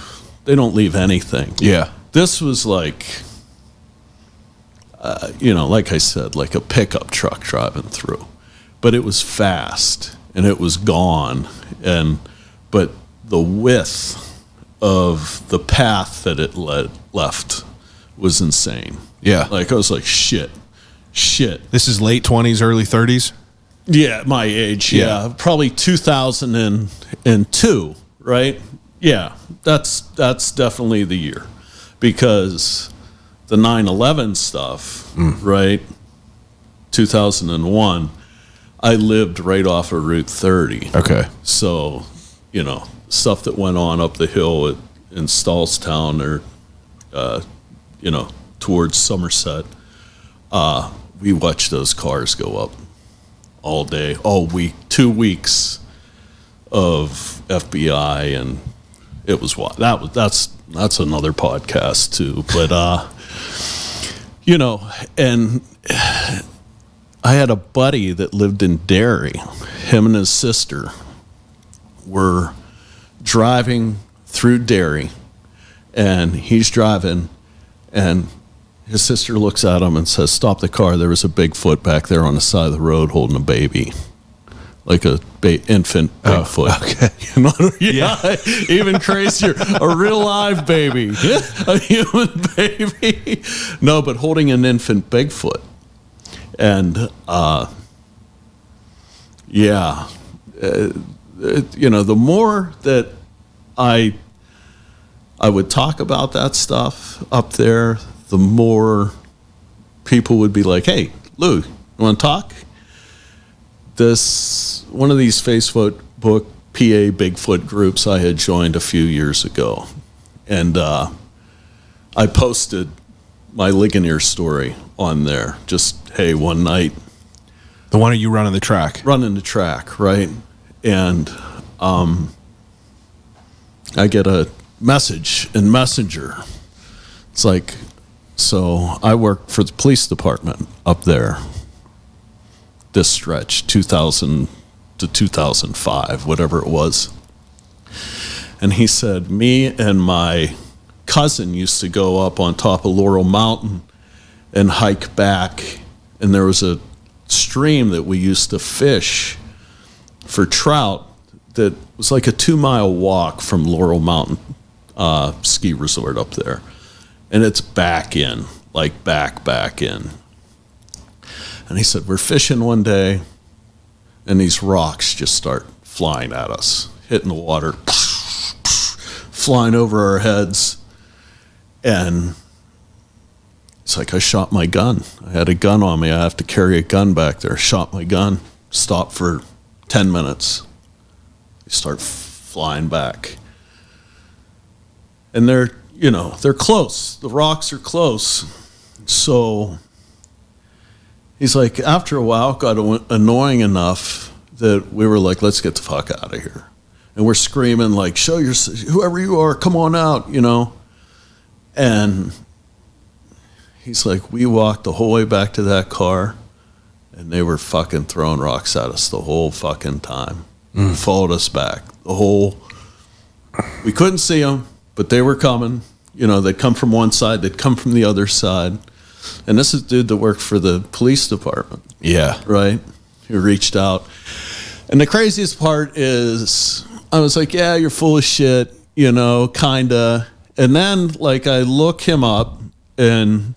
they don't leave anything. Yeah. This was like, you know, like I said, like a pickup truck driving through. But it was fast, and it was gone. But the width of the path that it left was insane. Yeah. Like, I was like, shit. This is late 20s, early 30s? Yeah, my age, yeah. Probably 2002, right? Yeah, that's definitely the year. Because the 9/11 stuff, right, 2001, I lived right off of Route 30. Okay. So, you know, stuff that went on up the hill in Stallstown or, you know, towards Somerset, we watched those cars go up all day, all week, 2 weeks of FBI, and it was that's another podcast too. But you know, and I had a buddy that lived in Derry. Him and his sister were driving through Derry, and he's driving, and his sister looks at him and says, "Stop the car. There was a Bigfoot back there on the side of the road holding a baby, like a infant Bigfoot." Oh, okay. You know, yeah, even crazier, a real live baby, a human baby. No, but holding an infant Bigfoot, and yeah, you know, the more that I would talk about that stuff up there, the more people would be like, "Hey, Lou, you want to talk?" One of these Facebook PA Bigfoot groups I had joined a few years ago, and I posted my Ligonier story on there. Just, hey, one night, The one of you running the track. right? And I get a message in Messenger. It's like, so I work for the police department up there, this stretch, 2000 to 2005, whatever it was. And he said, me and my cousin used to go up on top of Laurel Mountain and hike back, and there was a stream that we used to fish for trout that was like a 2-mile walk from Laurel Mountain ski resort up there. And it's back in, like back in. And he said, we're fishing one day, and these rocks just start flying at us, hitting the water, flying over our heads. And it's like, I shot my gun. I had a gun on me. I have to carry a gun back there. Shot my gun, stopped for 10 minutes. They start flying back. And they're close. The rocks are close. So he's like, after a while, it got annoying enough that we were like, let's get the fuck out of here. And we're screaming like, show yourself, whoever you are, come on out, you know. And he's like, we walked the whole way back to that car, and they were fucking throwing rocks at us the whole fucking time. Followed us back. We couldn't see them, but they were coming. You know, they'd come from one side, they'd come from the other side. And this is a dude that worked for the police department. Yeah. Right? Who reached out. And the craziest part is, I was like, yeah, you're full of shit, you know, kinda. And then, like, I look him up, and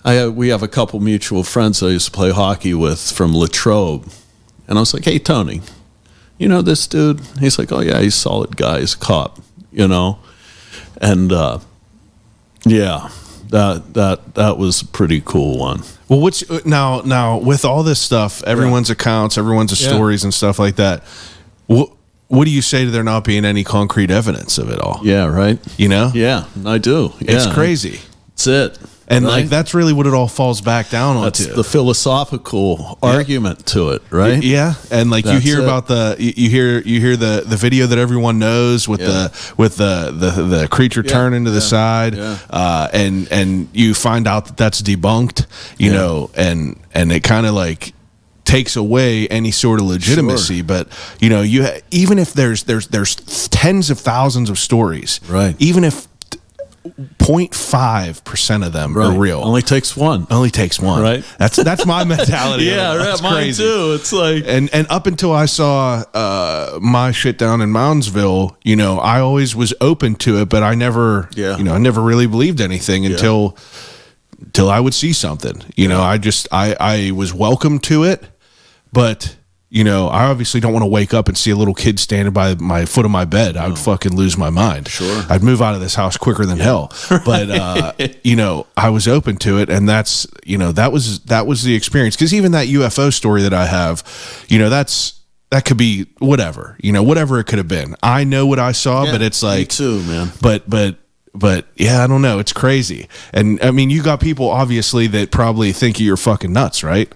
we have a couple mutual friends I used to play hockey with from Latrobe. And I was like, hey, Tony, you know this dude? He's like, oh, yeah, he's a solid guy. He's a cop, you know? And, yeah, that was a pretty cool one. Well, which now with all this stuff, everyone's accounts, everyone's stories and stuff like that. What do you say to there not being any concrete evidence of it all? Yeah, right. You know? Yeah, I do. Yeah. It's crazy. That's it. And right? like that's really what it all falls back down onto. That's the philosophical argument to it, right? Yeah, and like you hear about you hear the video that everyone knows with the creature turn into the side, and you find out that that's debunked, you know, and it kind of like takes away any sort of legitimacy. But you know, even if there's tens of thousands of stories, right? Even if 0.5% of them are real. Only takes one. Right. That's my mentality. That's mine crazy. Too. It's like and up until I saw my shit down in Moundsville, you know, I always was open to it, but I never, you know, I never really believed anything until I would see something. You know, I was welcome to it, but. You know, I obviously don't want to wake up and see a little kid standing by my foot of my bed. I would fucking lose my mind. Sure. I'd move out of this house quicker than hell. But, you know, I was open to it. And that's, you know, that was the experience. Because even that UFO story that I have, you know, that could be whatever, you know, whatever it could have been. I know what I saw, but it's like. Me too, man. But yeah, I don't know. It's crazy. And I mean, you got people obviously that probably think you're fucking nuts, right?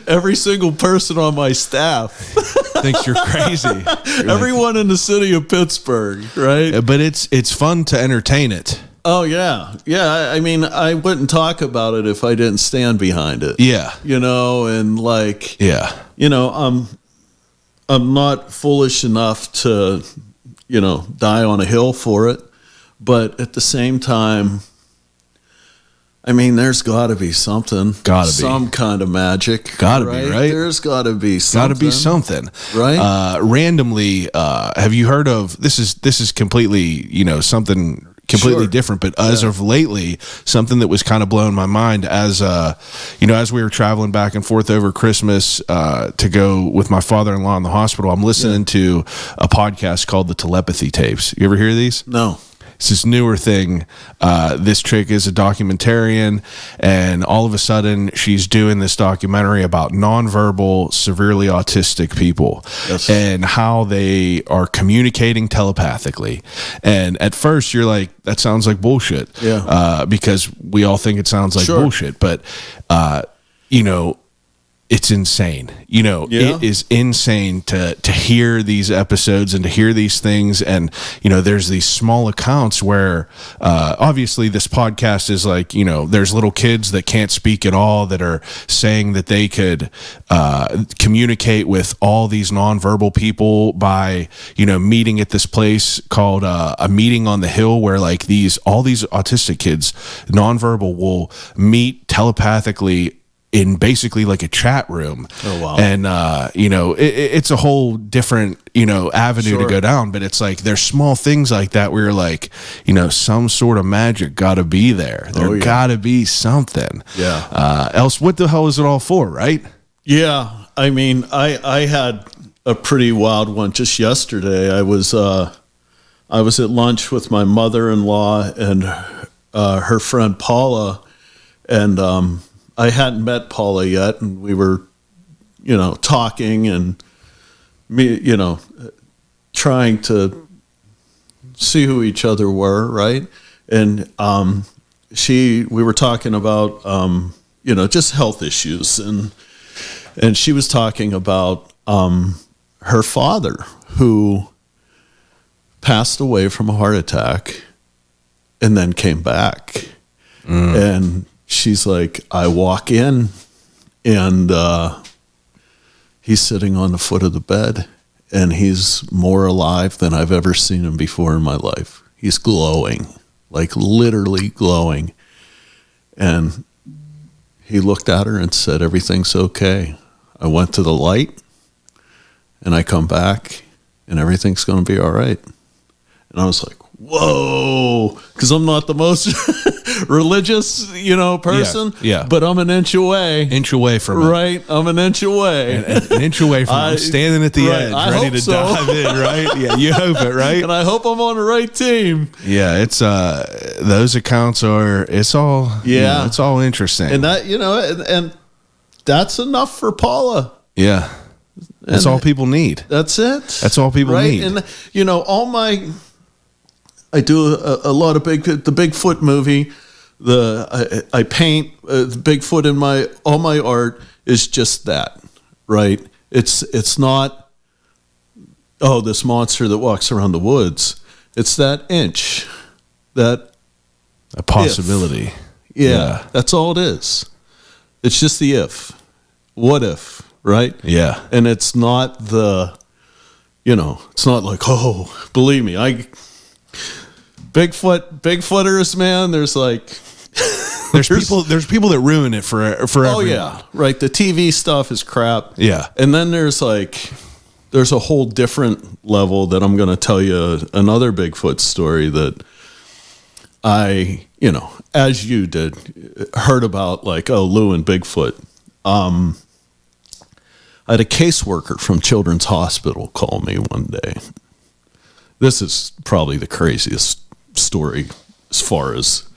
Every single person on my staff thinks you're crazy. Everyone in the city of Pittsburgh, right? But it's fun to entertain it. Oh yeah. I mean, I wouldn't talk about it if I didn't stand behind it. Yeah. You know, and like, yeah. You know, I'm not foolish enough to, you know, die on a hill for it, but at the same time, I mean, there's got to be something. Some kind of magic. Gotta be, right? There's got to be something. Got to be something. Right? Randomly, have you heard of, this is completely, you know, something completely different, but as of lately, something that was kind of blowing my mind as, you know, as we were traveling back and forth over Christmas to go with my father-in-law in the hospital, I'm listening to a podcast called The Telepathy Tapes. You ever hear these? No. It's this newer thing. This chick is a documentarian, and all of a sudden she's doing this documentary about nonverbal, severely autistic people and how they are communicating telepathically. And at first you're like, that sounds like bullshit. Because we all think it sounds like bullshit. But, you know, it's insane. You know, it is insane to hear these episodes and to hear these things. And, you know, there's these small accounts where, obviously this podcast is like, you know, there's little kids that can't speak at all that are saying that they could, communicate with all these nonverbal people by, you know, meeting at this place called, a meeting on the hill where like all these autistic kids, nonverbal, will meet telepathically in basically like a chat room. Oh, wow. And, you know, it's a whole different, you know, avenue to go down, but it's like, there's small things like that where you're like, you know, some sort of magic got to be there. There got to be something. Else, what the hell is it all for, right? Yeah. I mean, I had a pretty wild one just yesterday. I was at lunch with my mother-in-law and, her friend Paula, and, I hadn't met Paula yet, and we were, you know, talking and me, you know, trying to see who each other were, right? And we were talking about, you know, just health issues, and she was talking about her father who passed away from a heart attack and then came back, and she's like, I walk in and he's sitting on the foot of the bed and he's more alive than I've ever seen him before in my life. He's glowing, like literally glowing. And he looked at her and said, everything's okay. I went to the light and I come back and everything's going to be all right. And I was like, whoa, because I'm not the most religious, person. Yeah. But I'm an inch away. From it. Right. I'm an inch away. An inch away from it. Standing at the edge, I ready hope to so. dive in, right? Yeah, you hope it, right? And I hope I'm on the right team. Yeah, it's those accounts are, it's all, it's all interesting. And that, and that's enough for Paula. Yeah. That's all people need. That's it. That's all people need. And I do a lot of the Bigfoot movie. I paint the Bigfoot in all my art is just that, right? It's not, this monster that walks around the woods. It's that inch, that a possibility. Yeah, that's all it is. It's just the if. What if, right? Yeah. And it's not it's not like, believe me, Bigfooters, man, there's like there's people that ruin it for everyone. Oh yeah, right. The TV stuff is crap. Yeah. And then there's a whole different level that I'm going to tell you another Bigfoot story that I, as you did, heard about Lou and Bigfoot. I had a caseworker from Children's Hospital call me one day. This is probably the craziest story as far as,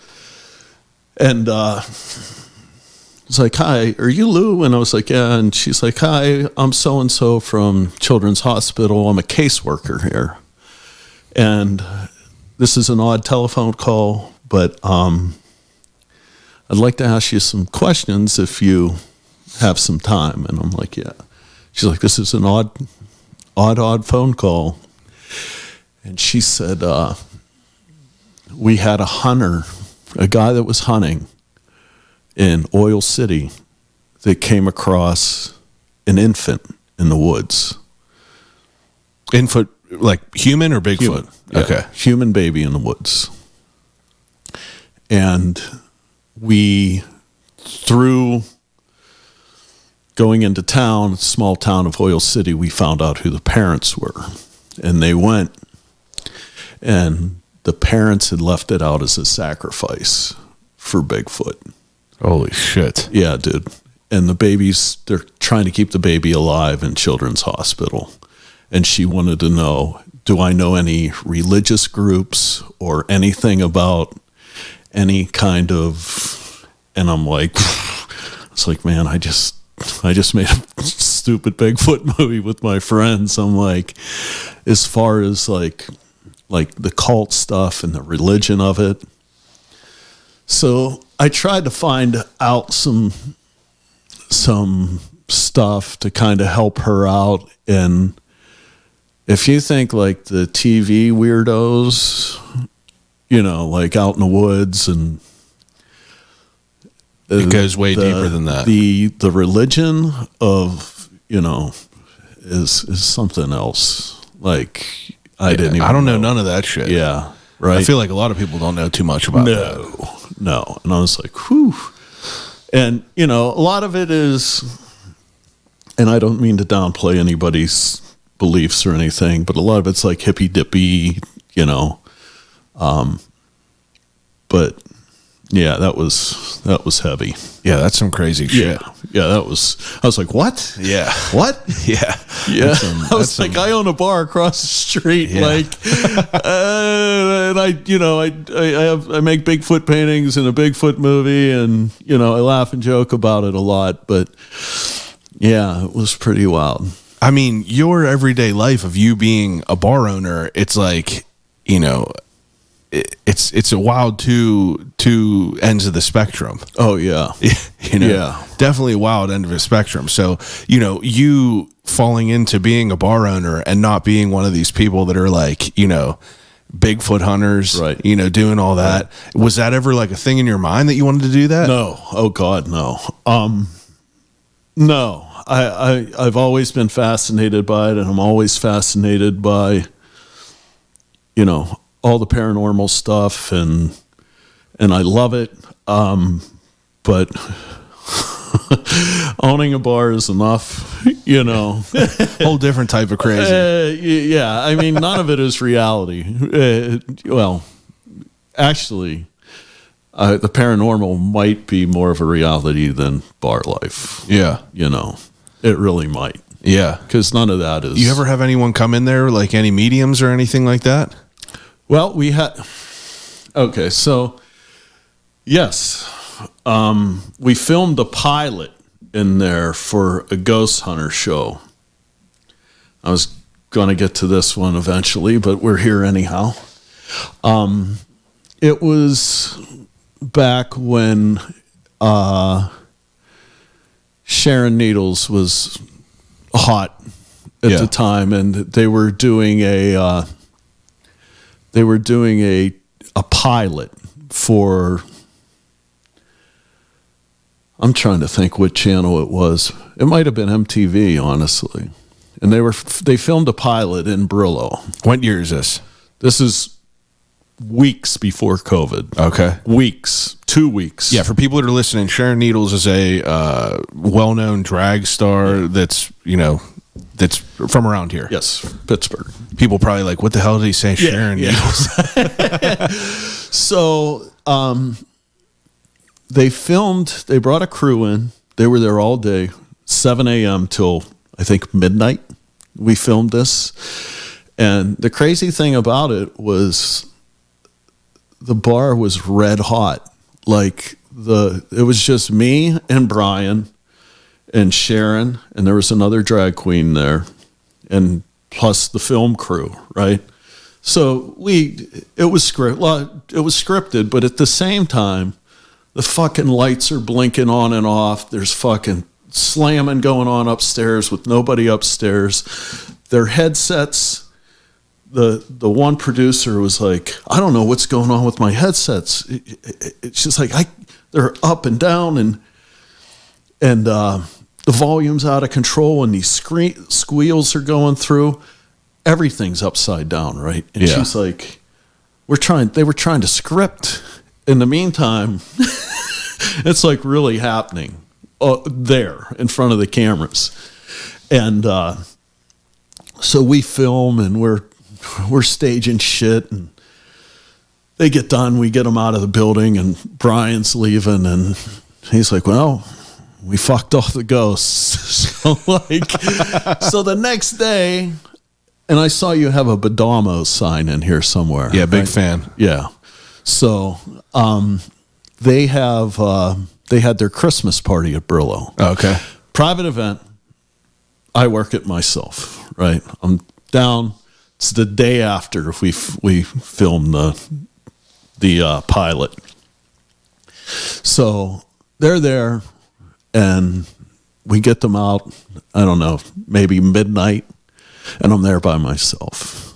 and it's like, "Hi, are you Lou?" And I was like, "Yeah." And she's like, "Hi, I'm so-and-so from Children's Hospital. I'm a caseworker here. And this is an odd telephone call, but I'd like to ask you some questions if you have some time." And I'm like, "Yeah." She's like, "This is an odd phone call." And she said, we had a guy that was hunting in Oil City that came across an infant in the woods. Infant, like human or Bigfoot? Human. Yeah. Okay. Human baby in the woods. And through going into town, small town of Oil City, we found out who the parents were. And they went, and the parents had left it out as a sacrifice for Bigfoot. Holy shit. Yeah, dude. And they're trying to keep the baby alive in Children's Hospital. And she wanted to know, do I know any religious groups or anything about any kind of, and I'm like, it's like, man, I just made a stupid Bigfoot movie with my friends. I'm like, as far as like the cult stuff and the religion of it. So I tried to find out some stuff to kind of help her out. And if you think like the TV weirdos, like out in the woods, and it goes way deeper than that. The religion of, is something else. Like I don't know none of that shit. Yeah. Right. I feel like a lot of people don't know too much about that. No. And I was like, whew. And, a lot of it is, and I don't mean to downplay anybody's beliefs or anything, but a lot of it's like hippy dippy, but yeah, that was heavy. Yeah, that's some crazy shit. Yeah, I was like, what? Yeah. What? Yeah. Yeah. I was like, I own a bar across the street. Yeah. And I make Bigfoot paintings in a Bigfoot movie, and, I laugh and joke about it a lot, but yeah, it was pretty wild. I mean, your everyday life of you being a bar owner, it's like, it's a wild two ends of the spectrum. Oh yeah. Yeah. Definitely a wild end of the spectrum. So, you falling into being a bar owner and not being one of these people that are like, Bigfoot hunters, right? Doing all that. Right. Was that ever like a thing in your mind that you wanted to do that? No. Oh God, no. No. I've always been fascinated by it, and I'm always fascinated by, all the paranormal stuff, and I love it. But owning a bar is enough, Whole different type of crazy. Yeah, I mean, none of it is reality. Well, actually, the paranormal might be more of a reality than bar life. Yeah. You know, it really might. Yeah. Because none of that is. You ever have anyone come in there, like any mediums or anything like that? Well, we had. Okay, so yes, we filmed a pilot in there for a ghost hunter show. I was going to get to this one eventually, but we're here anyhow. It was back when Sharon Needles was hot at the time, and they were doing a pilot for. I'm trying to think what channel it was. It might have been MTV, honestly. And they filmed a pilot in Brillo. What year is this? This is weeks before COVID. Okay. Weeks. 2 weeks. Yeah, for people that are listening, Sharon Needles is a well-known drag star that's from around here. Yes, Pittsburgh. People probably like, what the hell did he say, Sharon Needles? So they brought a crew in. They were there all day, 7 a.m. till, I think, midnight. We filmed this. And the crazy thing about it was the bar was red hot. Like it was just me and Brian and Sharon, and there was another drag queen there, and plus the film crew, right? So it was scripted, but at the same time, the fucking lights are blinking on and off. There's fucking slamming going on upstairs with nobody upstairs. Their headsets. The one producer was like, I don't know what's going on with my headsets. It's just like they're up and down, and the volume's out of control, and these squeals are going through. Everything's upside down, right? And she's like, they were trying to script. In the meantime, it's like really happening there in front of the cameras. And so we film, and we're staging shit, and they get done. We get them out of the building, and Brian's leaving, and he's like, well, we fucked off the ghosts. So the next day, and I saw you have a Badamo sign in here somewhere. Yeah, big fan. Yeah. So they had their Christmas party at Brillo. Oh, okay. Private event. I work it myself, right? I'm down. It's the day after we filmed the pilot. So they're there, and we get them out, I don't know, maybe midnight, and I'm there by myself.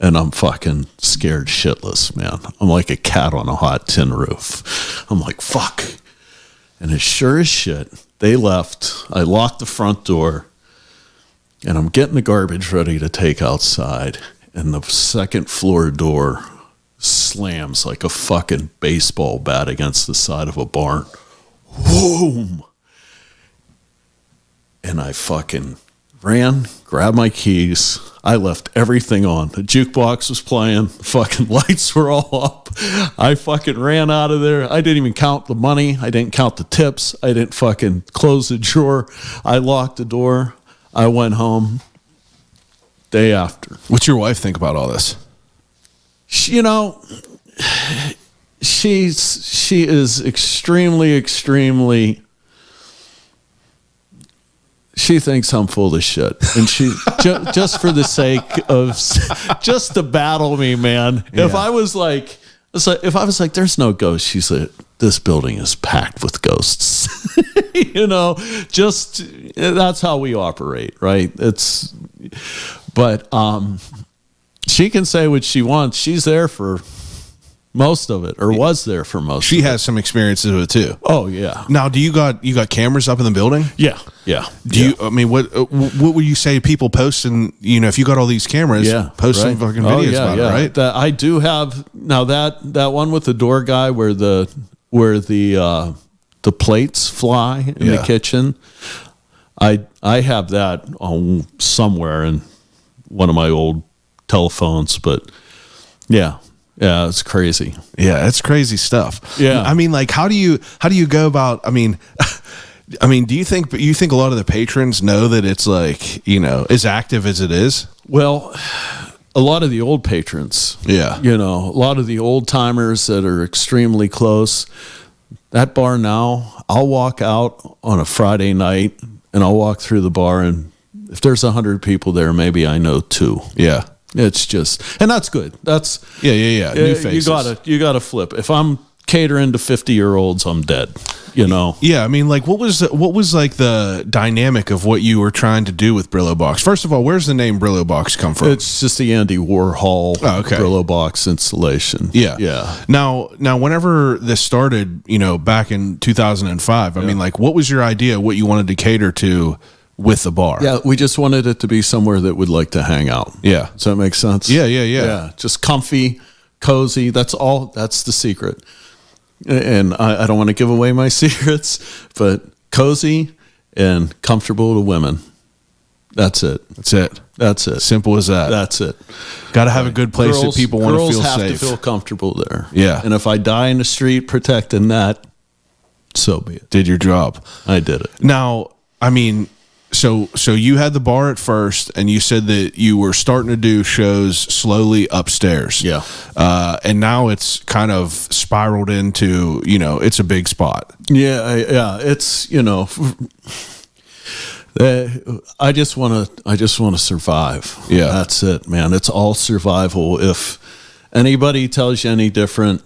And I'm fucking scared shitless, man. I'm like a cat on a hot tin roof. I'm like, fuck. And as sure as shit, they left. I locked the front door, and I'm getting the garbage ready to take outside, and the second floor door slams like a fucking baseball bat against the side of a barn. Boom! And I fucking ran, grabbed my keys. I left everything on. The jukebox was playing. The fucking lights were all up. I fucking ran out of there. I didn't even count the money. I didn't count the tips. I didn't fucking close the drawer. I locked the door. I went home. Day after. What's your wife think about all this? She is extremely. She thinks I'm full of shit, and she just for the sake of just to battle me, man. Yeah. If I was like, there's no ghosts, she's like, this building is packed with ghosts. Just that's how we operate, right? But she can say what she wants. She's there for most of it, or was there for most. She has some experiences with it too. Oh yeah. Now, do you got cameras up in the building? Yeah. Do you? I mean, what would you say? People posting, if you got all these cameras, post some fucking videos about it, right? I do have now that one with the door guy where the plates fly in the kitchen. I have that on somewhere in one of my old telephones, but yeah, Yeah, it's crazy. Yeah, it's crazy stuff. Yeah. I mean, like, how do you go about, I mean, do you think a lot of the patrons know that it's like, as active as it is? Well, a lot of the old patrons, Yeah. a lot of the old timers that are extremely close. That bar now, I'll walk out on a Friday night and I'll walk through the bar, and if there's 100 people there, maybe I know 2. Yeah. It's just, and that's good. That's Yeah. New faces. You gotta flip. If I'm catering to 50-year-olds, I'm dead. Yeah, I mean, like, what was like the dynamic of what you were trying to do with Brillo Box? First of all, where's the name Brillo Box come from? It's just the Andy Warhol Brillo Box installation. Yeah. Now, whenever this started, back in 2005, I mean, like, what was your idea? What you wanted to cater to with the bar? Yeah, we just wanted it to be somewhere that would like to hang out. Yeah. Does that make sense? Yeah. Just comfy, cozy. That's all. That's the secret. And I don't want to give away my secrets, but cozy and comfortable to women. That's it. That's it. Simple as that. That's it. Got to have a good place that people want to feel safe. Girls have to feel comfortable there. Yeah. And if I die in the street protecting that, so be it. Did your job. I did it. Now, I mean, so you had the bar at first, and you said that you were starting to do shows slowly upstairs. Yeah. And now it's kind of spiraled into, it's a big spot. Yeah. It's, I just want to survive. Yeah. That's it, man. It's all survival. If anybody tells you any different,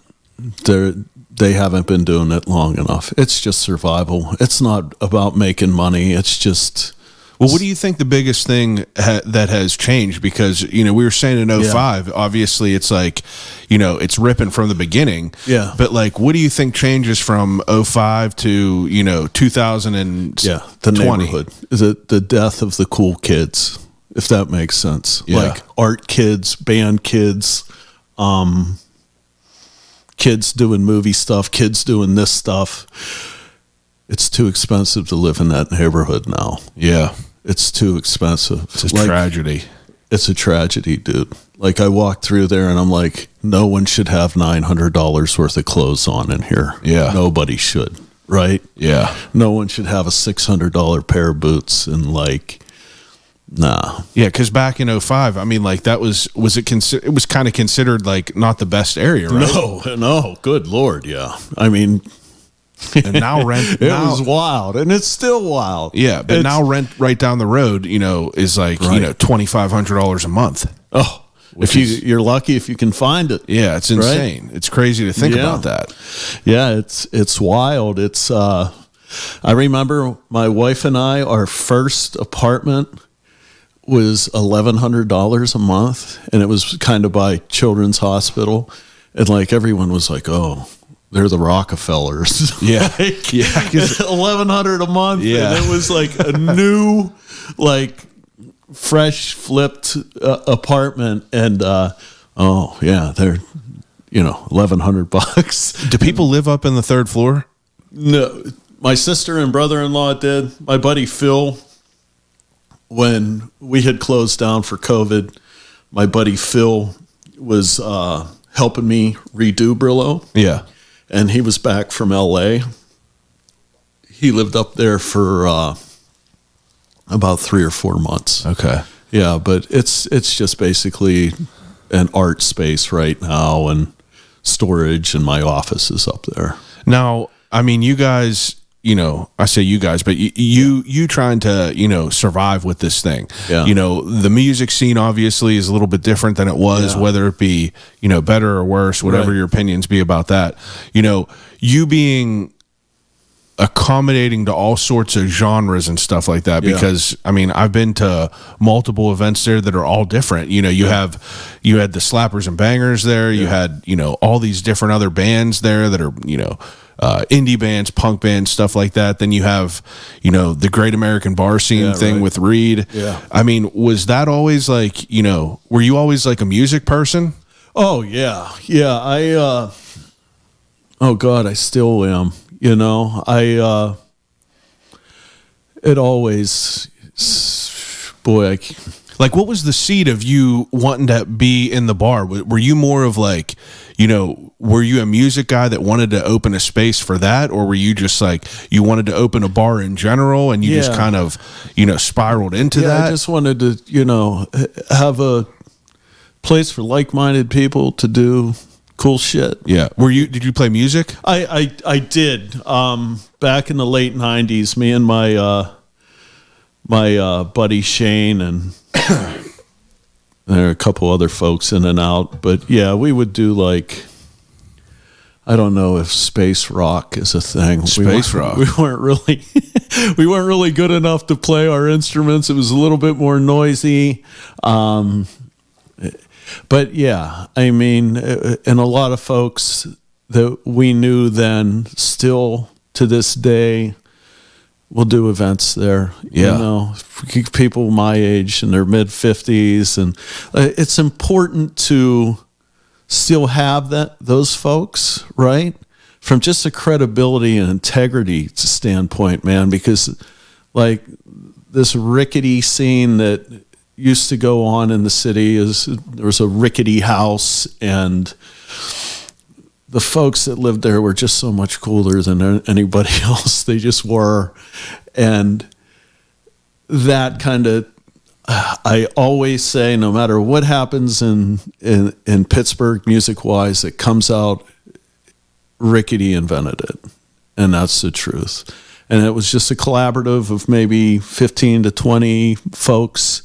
they haven't been doing it long enough. It's just survival. It's not about making money. It's just. Well, what do you think the biggest thing that has changed? Because, we were saying in 05, obviously it's like, it's ripping from the beginning. Yeah. But like, what do you think changes from 05 to, 2020? Yeah. The neighborhood. Is it the death of the cool kids, if that makes sense? Yeah. Like art kids, band kids, kids doing movie stuff, kids doing this stuff. It's too expensive to live in that neighborhood now. Yeah. It's too expensive. It's a tragedy. It's a tragedy, dude. Like, I walked through there and I'm like, no one should have $900 worth of clothes on in here. Yeah. Nobody should, right? Yeah. No one should have a $600 pair of boots and nah. Yeah, because back in 05, I mean, like, that was it was kind of considered like not the best area, right? No, good Lord, yeah. I mean, and now rent it was wild, and it's still wild. Yeah, but now rent right down the road, is like $2,500 a month. Oh, if you're lucky if you can find it. Yeah, it's insane. Right? It's crazy to think about that. Yeah, it's wild. It's I remember my wife and I, our first apartment was $1,100 a month, and it was kind of by Children's Hospital, and like everyone was like, "Oh, they're the Rockefellers." Yeah, yeah, $1,100 a month. Yeah, and it was like a new, like fresh flipped apartment, and they're $1,100. Do people live up in the third floor? No, my sister and brother-in-law did. My buddy Phil, when we had closed down for COVID, my buddy Phil was helping me redo Brillo. Yeah. And he was back from LA. He lived up there for about 3 or 4 months. Okay. Yeah, but it's just basically an art space right now, and storage, and my office is up there. Now, I mean, you guys, I say you guys, but you trying to, survive with this thing. Yeah. The music scene obviously is a little bit different than it was, whether it be, better or worse, whatever your opinions be about that. You being accommodating to all sorts of genres and stuff like that, because I mean, I've been to multiple events there that are all different. You had the Slappers and Bangers there. You had, all these different other bands there that are, indie bands, punk bands, stuff like that. Then you have, the Great American Bar Scene thing with Reed. Yeah. I mean, was that always like, were you always like a music person? Oh yeah. Yeah. Oh God, I still am. It always, boy, Like, what was the seed of you wanting to be in the bar? Were you more of like, were you a music guy that wanted to open a space for that? Or were you just like, you wanted to open a bar in general and you just kind of, spiraled into that? I just wanted to, have a place for like-minded people to do cool shit. Yeah. Did you play music? I did. Back in the late 90s, me and my buddy Shane and there are a couple other folks in and out, but yeah, we would do like, I don't know if space rock is a thing. Space rock. We weren't really good enough to play our instruments. It was a little bit more noisy. But yeah, I mean, and a lot of folks that we knew then still to this day will do events there. Yeah. People my age in their mid 50s, and it's important to still have those folks, right? From just a credibility and integrity standpoint, man, because like this rickety scene that used to go on in the city there was a rickety house, and the folks that lived there were just so much cooler than anybody else. They just were. And that kind of, I always say, no matter what happens in Pittsburgh music-wise, it comes out Rickety invented it. And that's the truth. And it was just a collaborative of maybe 15 to 20 folks,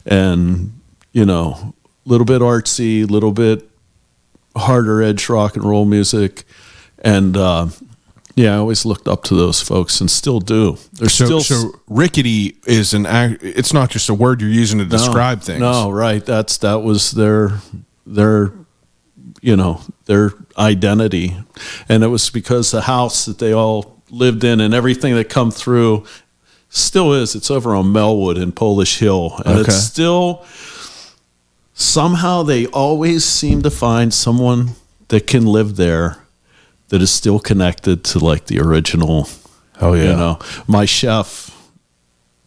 and, a little bit artsy, a little bit harder edge rock and roll music. And, I always looked up to those folks and still do. So rickety is it's not just a word you're using to describe things. No, right. That was their identity. And it was because the house that they all lived in and everything that come through still is. It's over on Melwood in Polish Hill. And It's still, somehow they always seem to find someone that can live there that is still connected to like the original. Oh yeah. My chef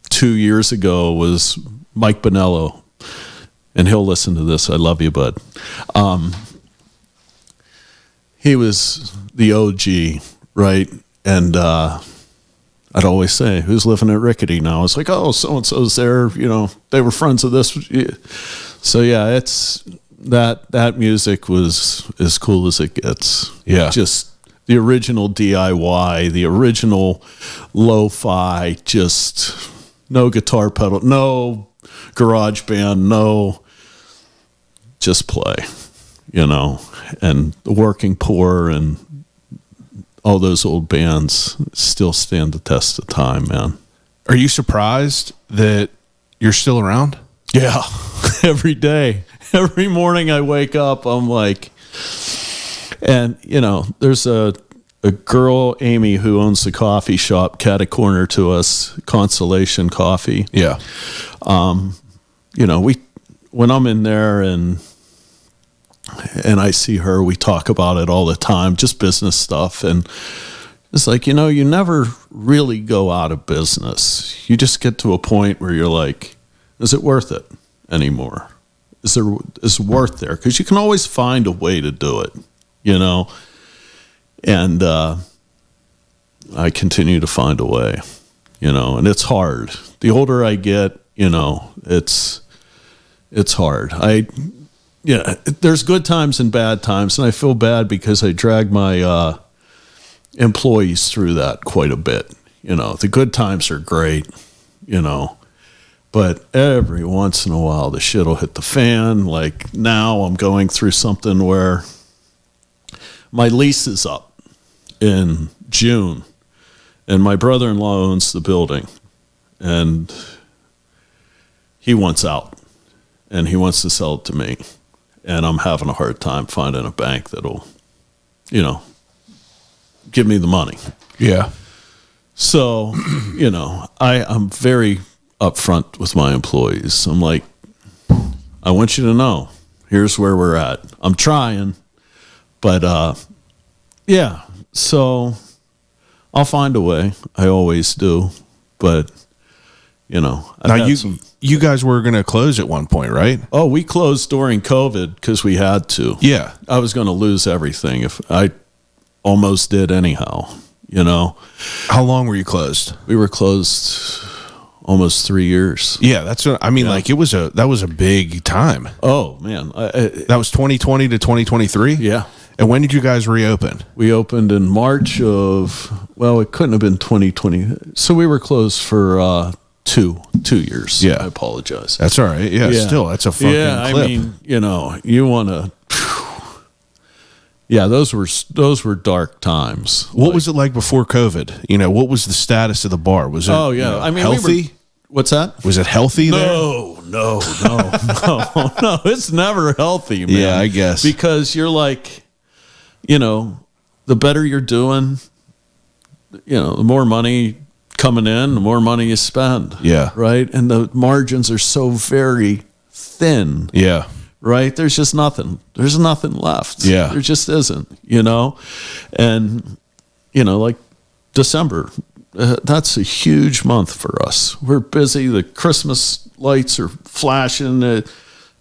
2 years ago was Mike Bonello, and he'll listen to this. I love you, bud. He was the OG, right? And I'd always say, who's living at Rickety now? It's like, oh, so-and-so's there. They were friends of this. So yeah, it's that music was as cool as it gets. Yeah. Just the original DIY, the original lo-fi, just no guitar pedal, no garage band, no, just play, and the Working Poor and all those old bands still stand the test of time, man. Are you surprised that you're still around? Yeah. Every day, every morning I wake up, I'm like, and there's a girl, Amy, who owns the coffee shop cat a corner to us, Consolation Coffee. Yeah. When I'm in there and I see her, we talk about it all the time, just business stuff. And it's like, you never really go out of business. You just get to a point where you're like, is it worth it anymore? Is it worth there? Because you can always find a way to do it, And I continue to find a way, and it's hard. The older I get, it's hard. There's good times and bad times, and I feel bad because I drag my employees through that quite a bit. The good times are great, but every once in a while the shit will hit the fan. Like now I'm going through something where my lease is up in June, and my brother-in-law owns the building, and he wants out, and he wants to sell it to me, and I'm having a hard time finding a bank that'll, give me the money. Yeah. So, I'm very upfront with my employees. I'm like, I want you to know, here's where we're at. I'm trying, but yeah. So I'll find a way. I always do. But, I've had some you guys were going to close at one point, right? Oh, we closed during COVID because we had to. Yeah. I was going to lose everything if I almost did anyhow, you know. How long were you closed? We were closed almost 3 years. Yeah, that's what I mean. Like that was a big time. Oh man, That was 2020 to 2023. yeah. And when did you guys reopen? We opened in March of, well, it couldn't have been 2020. So we were closed for 2 years. Yeah. I apologize. That's all right. Yeah, still, that's a fucking clip. I mean, you know, you want to. Yeah, those were dark times. What was it like before COVID? You know, what was the status of the bar? Was it? Oh yeah, you know, I mean, healthy. What's that? Was it healthy there? No. It's never healthy, man. Yeah, I guess. Because you're like, you know, the better you're doing, you know, the more money coming in, the more money you spend. Yeah. Right? And the margins are so very thin. Yeah. Right? There's just nothing. There's nothing left. Yeah. There just isn't, you know? And, you know, like December, that's a huge month for us. We're busy. The Christmas lights are flashing. It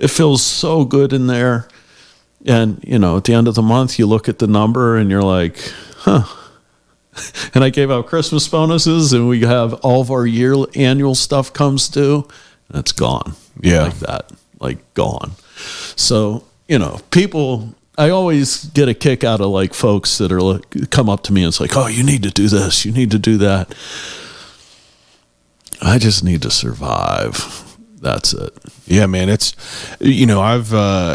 feels so good in there. And, you know, at the end of the month, you look at the number and you're like, huh. And I gave out Christmas bonuses and we have all of our annual stuff comes due. And it's gone. Yeah. Like that. Like gone. So, you know, people, I always get a kick out of like folks that are like, come up to me and it's like, oh, you need to do this. You need to do that. I just need to survive. That's it. Yeah, man. It's, you know,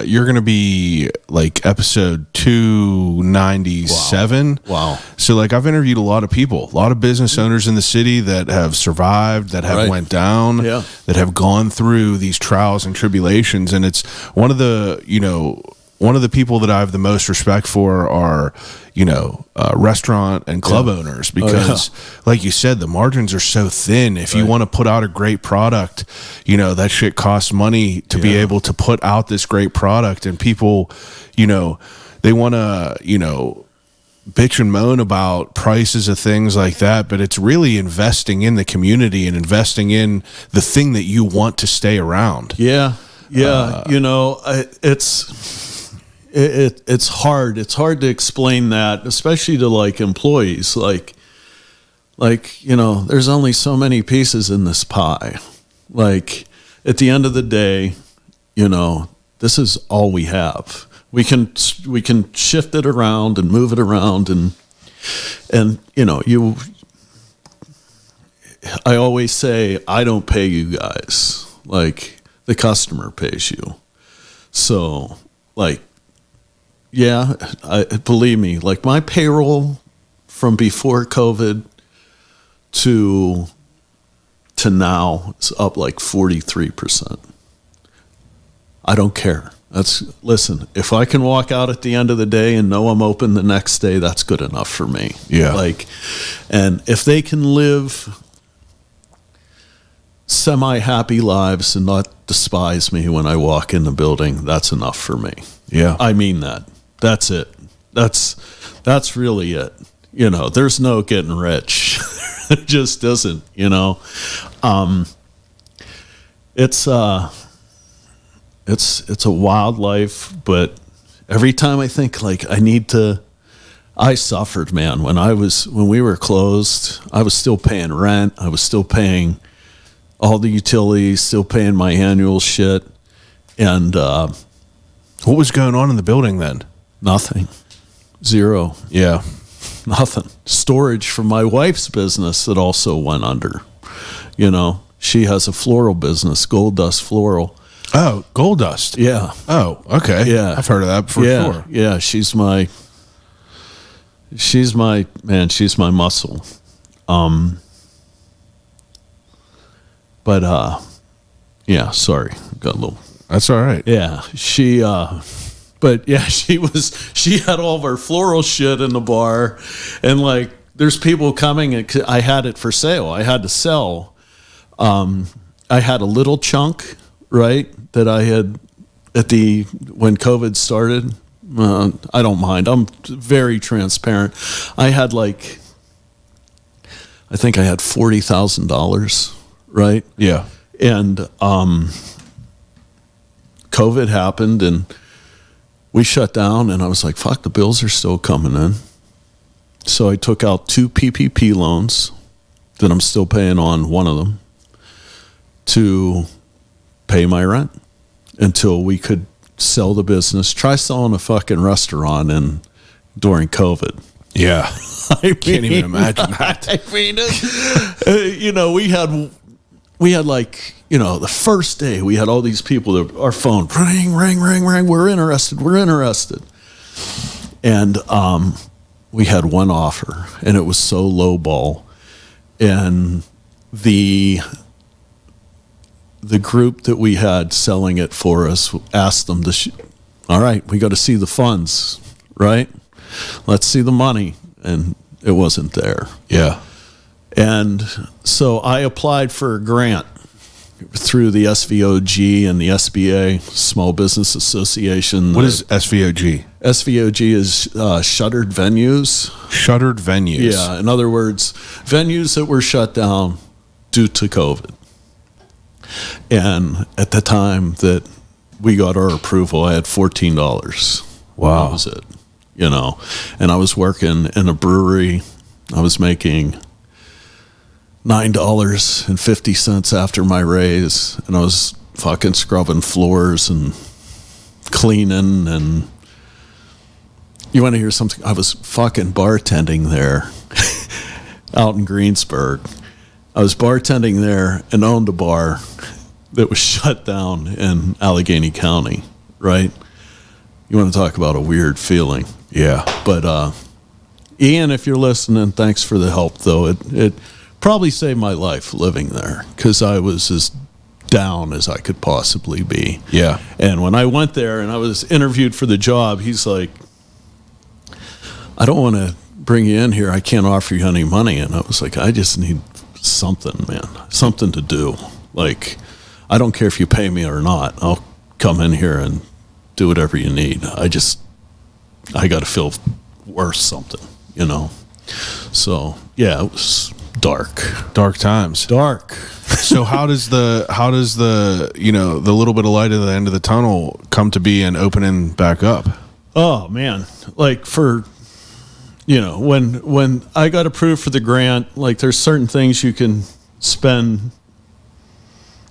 you're going to be like episode 297. Wow. So like I've interviewed a lot of people, a lot of business owners in the city that have survived, that have Right. went down, that have gone through these trials and tribulations. And it's one of the people that I have the most respect for are, you know, restaurant and club owners because like you said, the margins are so thin. If you want to put out a great product, you know, that shit costs money to be able to put out this great product, and people, you know, they want to, you know, bitch and moan about prices of things like that, but it's really investing in the community and investing in the thing that you want to stay around. Yeah. You know, it's hard. It's hard to explain that, especially to like employees. Like, you know, there's only so many pieces in this pie. Like at the end of the day, you know, this is all we have. We can shift it around and move it around and you know, I always say, I don't pay you guys. Like the customer pays you. So like, yeah, believe me, like my payroll from before COVID to now is up like 43%. I don't care. Listen, if I can walk out at the end of the day and know I'm open the next day, that's good enough for me. Yeah. Like, and if they can live semi-happy lives and not despise me when I walk in the building, that's enough for me. Yeah. I mean that. That's it. That's really it. You know, there's no getting rich. It just isn't, you know. It's a wild life, but every time I think like I suffered, man. When we were closed, I was still paying rent. I was still paying all the utilities, still paying my annual shit. And what was going on in the building then? nothing. Zero. Yeah. Nothing. Storage for my wife's business that also went under. You know, she has a floral business, Gold Dust Floral. Oh, Gold Dust. Yeah. Oh, okay. Yeah. I've heard of that before. Yeah. Sure. Yeah. She's my muscle. Yeah, sorry. Got a little. That's all right. Yeah. But yeah, she had all of our floral shit in the bar, and like there's people coming and I had it for sale. I had to sell. I had a little chunk, right, that I had when COVID started. I don't mind. I'm very transparent. I think I had $40,000, right? Yeah. And COVID happened, and we shut down, and I was like, fuck, the bills are still coming in. So I took out 2 PPP loans that I'm still paying on one of them to pay my rent until we could sell the business. Try selling a fucking restaurant during COVID. Yeah. I can't even imagine that. I mean, we had like, the first day we had all these people that our phone ring, ring, ring, ring. We're interested. And we had one offer, and it was so low ball. And the group that we had selling it for us asked them all right, we got to see the funds, right? Let's see the money. And it wasn't there. Yeah. And so I applied for a grant through the SVOG and the SBA, Small Business Association. What is SVOG? SVOG is shuttered venues. Shuttered venues. Yeah. In other words, venues that were shut down due to COVID. And at the time that we got our approval, I had $14. Wow. That was it. And I was working in a brewery. I was making $9.50 after my raise, and I was fucking scrubbing floors and cleaning. And you want to hear something? I was fucking bartending there out in Greensburg. I was bartending there and owned a bar that was shut down in Allegheny County, right? You want to talk about a weird feeling. Yeah. But Ian, if you're listening, thanks for the help, though. It probably saved my life living there, because I was as down as I could possibly be. Yeah. And when I went there and I was interviewed for the job, he's like, I don't want to bring you in here. I can't offer you any money. And I was like, I just need something, man, something to do. Like, I don't care if you pay me or not. I'll come in here and do whatever you need. I got to feel worth something, So yeah, it was dark times. Dark. So how does the the little bit of light at the end of the tunnel come to be and opening back up? Oh man, like for when I got approved for the grant, like there's certain things you can spend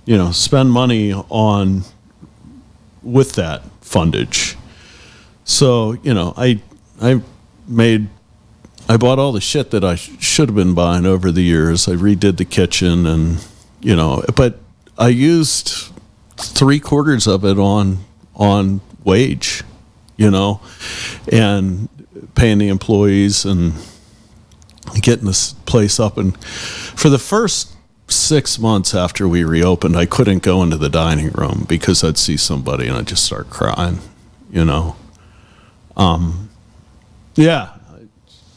money on with that fundage. So, I bought all the shit that I should have been buying over the years. I redid the kitchen and, but I used 3/4 of it on wage, and paying the employees and getting this place up. And for the first 6 months after we reopened, I couldn't go into the dining room because I'd see somebody and I'd just start crying, Yeah,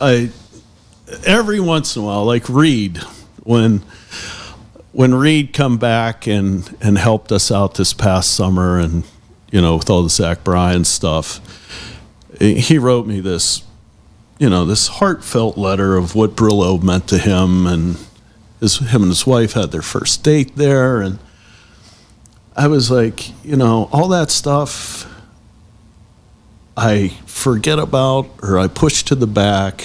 I every once in a while, like Reed, when Reed come back and helped us out this past summer, and with all the Zach Bryan stuff, he wrote me this, this heartfelt letter of what Brillo meant to him, and him and his wife had their first date there, and I was like, all that stuff I forget about, or I push to the back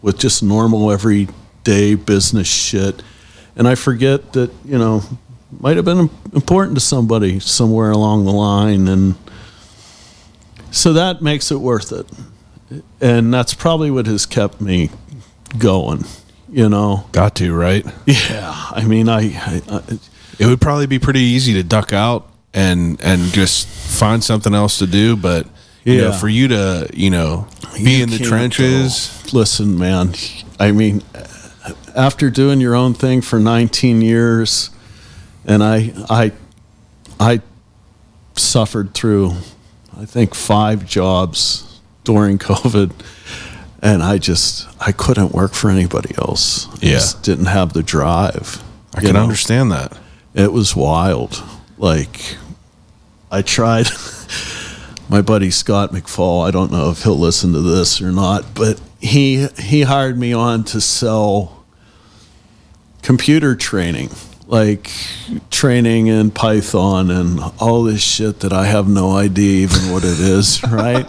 with just normal everyday business shit, and I forget that might have been important to somebody somewhere along the line, and so that makes it worth it, and that's probably what has kept me going. Got to, right? Yeah, I mean, I it would probably be pretty easy to duck out and just find something else to do, but for you to be in the trenches. Listen, man, I mean, after doing your own thing for 19 years, and I suffered through, I think, 5 jobs during COVID. And I couldn't work for anybody else. I just didn't have the drive. I can understand that. It was wild. Like, I tried. My buddy Scott McFall, I don't know if he'll listen to this or not, but he hired me on to sell computer training, like training in Python and all this shit that I have no idea even what it is, right?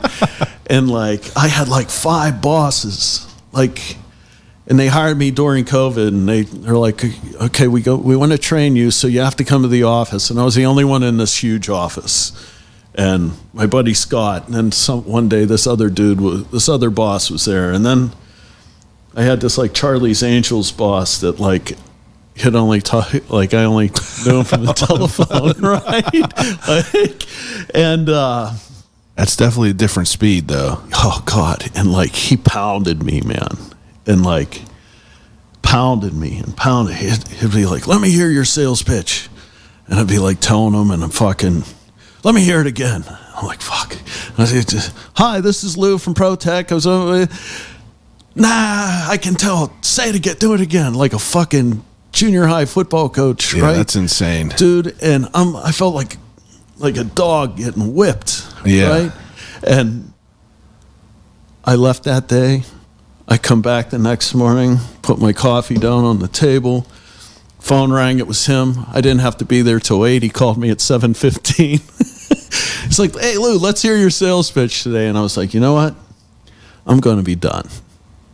And like I had like 5 bosses, like, and they hired me during COVID, and they're like, okay, we want to train you, so you have to come to the office. And I was the only one in this huge office, and my buddy Scott, and then one day this other boss was there, and then I had this like Charlie's Angels boss that like could only talk, like I only knew him from the telephone, right? Like, and that's definitely a different speed, though. Oh God! And like he pounded me, man, and like pounded me and pounded. He'd be like, "Let me hear your sales pitch," and I'd be like telling him, and I'm fucking, "Let me hear it again." I'm like, "Fuck." And I said, "Hi, this is Lou from ProTech." I was, "Nah, I can tell. Say it again. Do it again." Like a fucking junior high football coach, Yeah, right? that's insane, dude. And I felt like a dog getting whipped, Yeah. right? And I left that day. I come back the next morning, put my coffee down on the table. Phone rang. It was him. I didn't have to be there till 8. He called me at 7:15. He's like, "Hey, Lou, let's hear your sales pitch today." And I was like, "You know what? I'm going to be done.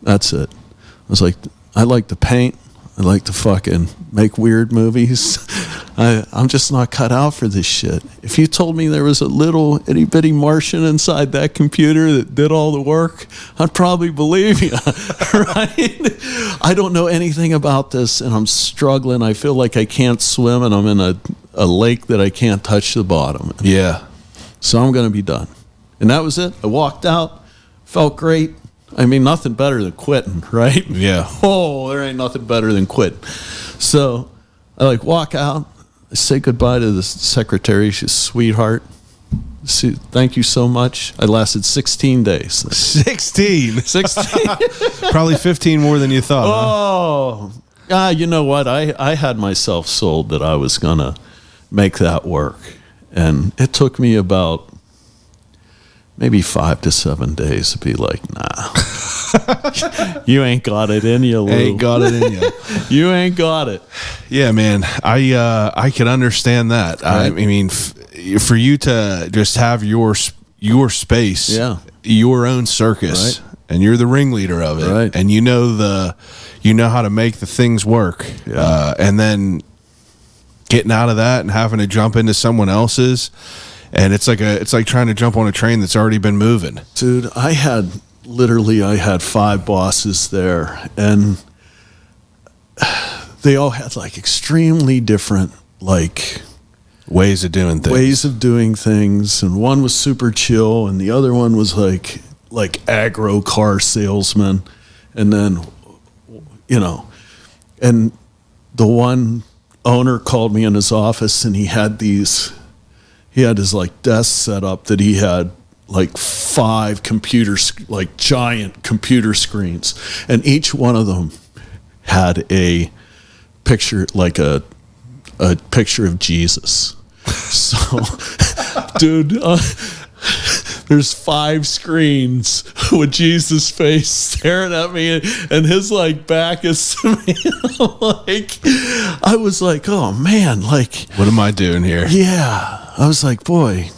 That's it." I was like, "I like to paint. I like to fucking make weird movies. I'm just not cut out for this shit. If you told me there was a little itty bitty Martian inside that computer that did all the work, I'd probably believe you, right? I don't know anything about this, and I'm struggling. I feel like I can't swim, and I'm in a lake that I can't touch the bottom. Yeah. So I'm going to be done." And that was it. I walked out, felt great. I mean, nothing better than quitting, right? Yeah. Oh, there ain't nothing better than quitting. So I like walk out. I say goodbye to the secretary. She's a sweetheart. Thank you so much. I lasted 16 days. 16. 16. Probably 15 more than you thought. Oh, you know what? I had myself sold that I was going to make that work. And it took me about maybe 5 to 7 days to be like, "Nah, you ain't got it in you, Lou. Ain't got it in you. You ain't got it." Yeah, man. I can understand that. Right. I mean, for you to just have your space, Yeah. your own circus, Right. and you're the ringleader of it, Right. and you know how to make the things work, Yeah. and then getting out of that and having to jump into someone else's. And it's like trying to jump on a train that's already been moving. Dude, I had 5 bosses there, and they all had like extremely different like Ways of doing things. And one was super chill, and the other one was like aggro car salesman. And then, and the one owner called me in his office, and he had his like desk set up that he had like 5 giant computer screens, and each one of them had a picture, like a picture of Jesus. So, dude, there's 5 screens with Jesus' face staring at me, and his like back is to me. I was like, oh man, like, What am I doing here? yeah. I was like, boy,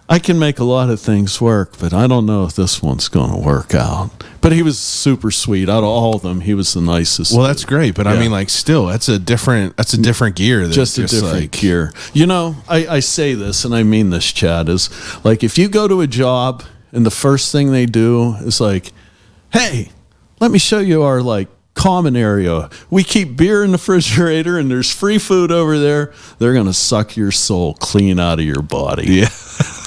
I can make a lot of things work, but I don't know if this one's going to work out. But he was super sweet. Out of all of them, he was the nicest. Well, that's great, but I Yeah. mean, like, still, that's a different gear. Just a different like, gear. You know, I say this, and I mean this, Chad, is like if you go to a job and the first thing they do is like, "Hey, let me show you our like common area. We keep beer in the refrigerator and there's free food over there," they're going to suck your soul clean out of your body. Yeah.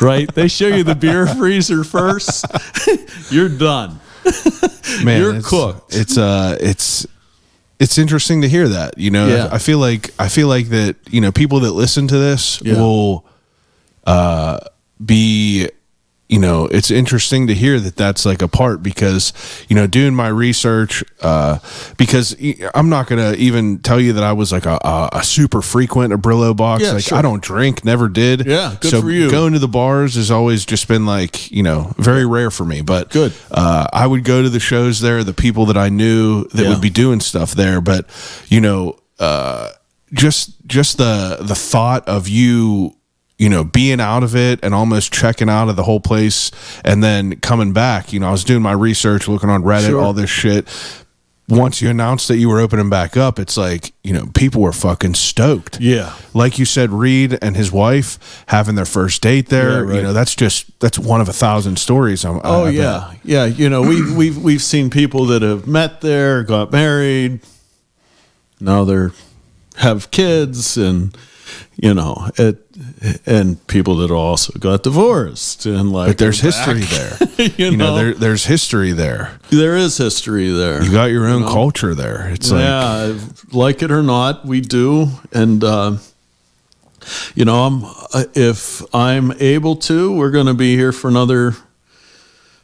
Right? They show you the beer freezer first. You're done. Man, You're cooked. It's interesting to hear that. You know, Yeah. I feel like that, you know, people that listen to this Yeah. will be, you know, it's interesting to hear that that's like a part, because, you know, doing my research, because I'm not going to even tell you that I was like a super frequent of Brillo Box. Yeah, like sure. I don't drink, never did. Yeah, good so for you. Going to the bars has always just been like, you know, very rare for me, but Good. I would go to the shows there, the people that I knew that Yeah. would be doing stuff there, but, you know, just the thought of you being out of it and almost checking out of the whole place and then coming back. I was doing my research, looking on Reddit, all this shit. Once you announced that you were opening back up, it's like, people were fucking stoked. Yeah. Like you said, Reed and his wife having their first date there, Yeah, right. That's one of 1,000 stories. I bet. Yeah. We've seen people that have met there, got married, now they're have kids, and and people that also got divorced, and but there's history there. There's history there. There is history there. You got your own culture there. It's like it or not, we do. And if I'm able to, we're going to be here for another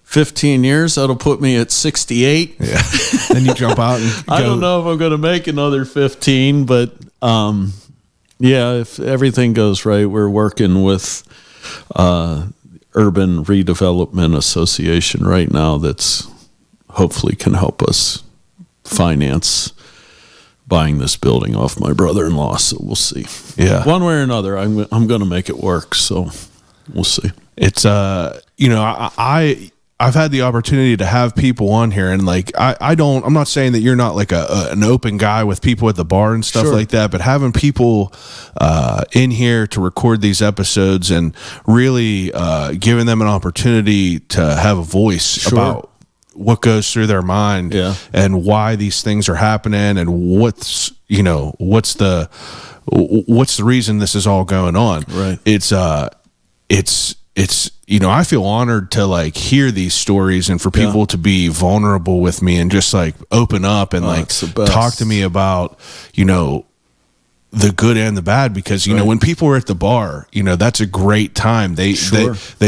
15 years. That'll put me at 68. Yeah. Then you jump out and go. I don't know if I'm going to make another 15, but if everything goes right, we're working with Urban Redevelopment Association right now that's hopefully can help us finance buying this building off my brother-in-law. So we'll see. Yeah. One way or another, I'm going to make it work. So we'll see. It's, I've had the opportunity to have people on here, and like I'm not saying that you're not like an open guy with people at the bar and stuff like that, but having people in here to record these episodes and really giving them an opportunity to have a voice about what goes through their mind and why these things are happening and what's the reason this is all going on. Right. It's I feel honored to like hear these stories and for people to be vulnerable with me and just like open up and like talk to me about, the good and the bad, because, when people are at the bar, that's a great time. They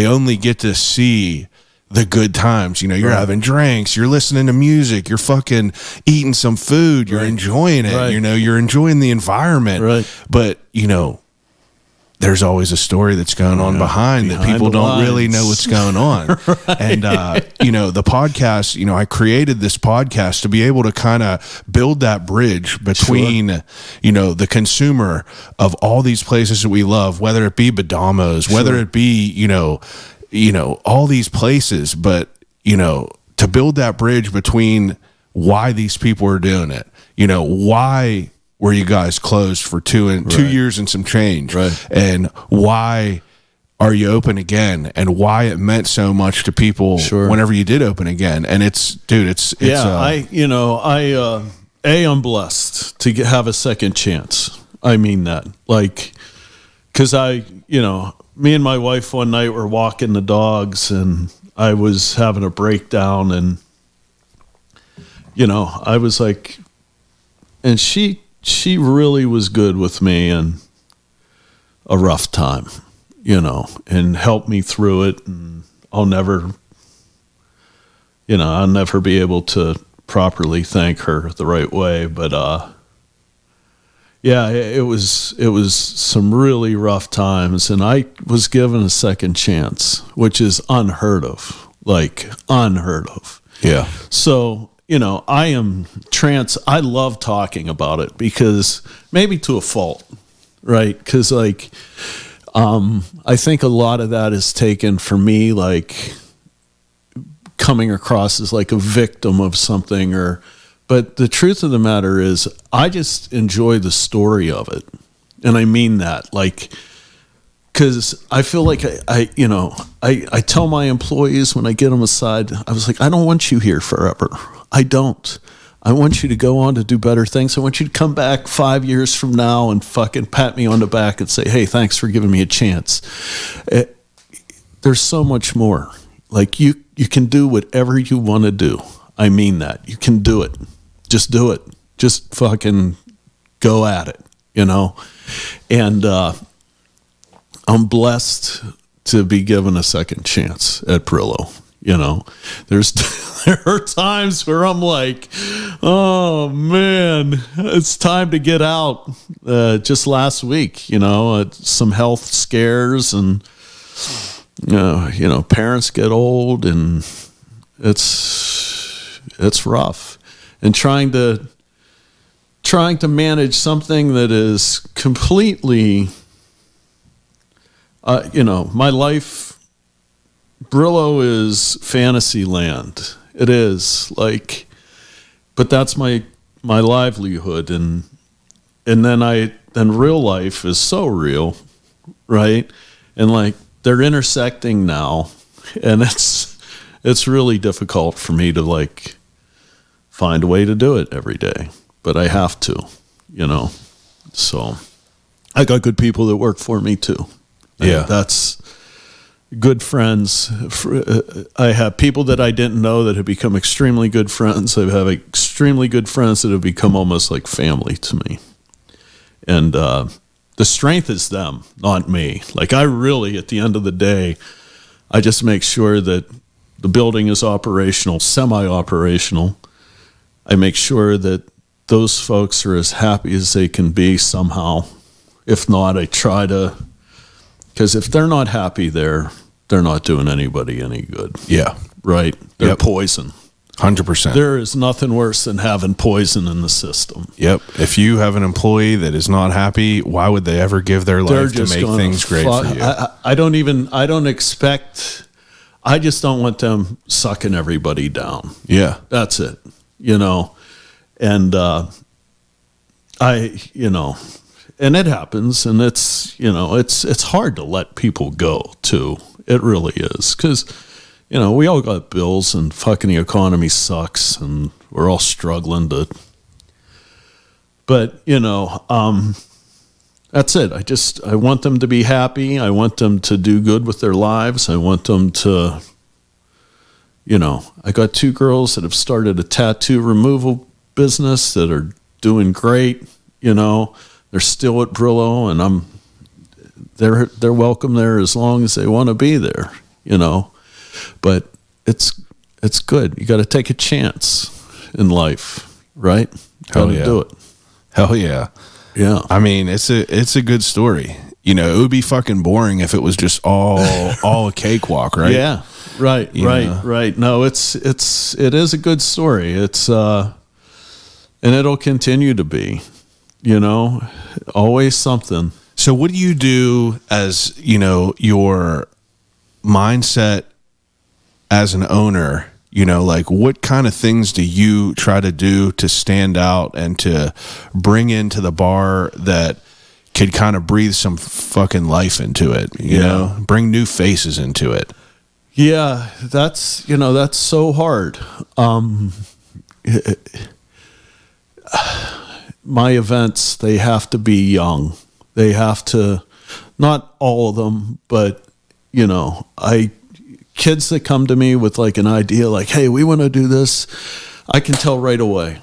only get to see the good times. You're having drinks, you're listening to music, you're fucking eating some food, you're enjoying it, you're enjoying the environment. Right. But, there's always a story that's going on behind that people don't really know what's going on. And, the podcast, I created this podcast to be able to kind of build that bridge between, the consumer of all these places that we love, whether it be Badamos, whether it be, all these places, but, to build that bridge between why these people are doing it, why were you guys closed for 2 years and some change? Right. And why are you open again? And why it meant so much to people whenever you did open again? And I'm blessed to have a second chance. I mean that, like, because me and my wife one night were walking the dogs, and I was having a breakdown, and I was like, and she really was good with me in a rough time, and helped me through it. And I'll never be able to properly thank her the right way. But, it was some really rough times, and I was given a second chance, which is unheard of. Yeah. So, I love talking about it, because maybe to a fault, right? Because I think a lot of that is taken for me, like coming across as like a victim of something, but the truth of the matter is I just enjoy the story of it. And I mean that, because I feel like I tell my employees when I get them aside, I was like, I don't want you here forever. I don't. I want you to go on to do better things. I want you to come back 5 years from now and fucking pat me on the back and say, hey, thanks for giving me a chance. There's so much more. Like you can do whatever you want to do. I mean that. You can do it. Just do it. Just fucking go at it, And I'm blessed to be given a second chance at Brillo. There are times where I'm like, oh man, it's time to get out. Just last week, some health scares, and parents get old, and it's rough, and trying trying to manage something that is completely, my life, Brillo is fantasy land. It is but that's my livelihood. And then real life is so real, right? And they're intersecting now, and it's really difficult for me to find a way to do it every day, but I have to, so I got good people that work for me too. Yeah. That's good friends. I have people that I didn't know that have become extremely good friends. I have extremely good friends that have become almost like family to me. And the strength is them, not me. I really, at the end of the day, I just make sure that the building is operational, semi-operational. I make sure that those folks are as happy as they can be somehow. If not, I try to, because if they're not happy there, they're not doing anybody any good. Yeah. Right? They're poison. 100%. There is nothing worse than having poison in the system. Yep. If you have an employee that is not happy, why would they ever give their life to make things great for you? I just don't want them sucking everybody down. Yeah. That's it. And and it happens, and it's hard to let people go too. It really is, because we all got bills, and fucking the economy sucks, and we're all struggling to. But that's it. I want them to be happy. I want them to do good with their lives. I want them to. I got 2 girls that have started a tattoo removal business that are doing great. They're still at Brillo, and they're welcome there as long as they want to be there, But it's good. You got to take a chance in life, right? Got to do it. Hell yeah. Yeah. I mean, it's a good story. It would be fucking boring if it was just all a cakewalk, right? Yeah. Right. Right. No, it is a good story. It's and it'll continue to be. Always something. So what do you do as, your mindset as an owner, what kind of things do you try to do to stand out and to bring into the bar that could kind of breathe some fucking life into it, bring new faces into it? Yeah, that's so hard. My events, they have to be young. They have to, not all of them, but kids that come to me with an idea hey, we want to do this, I can tell right away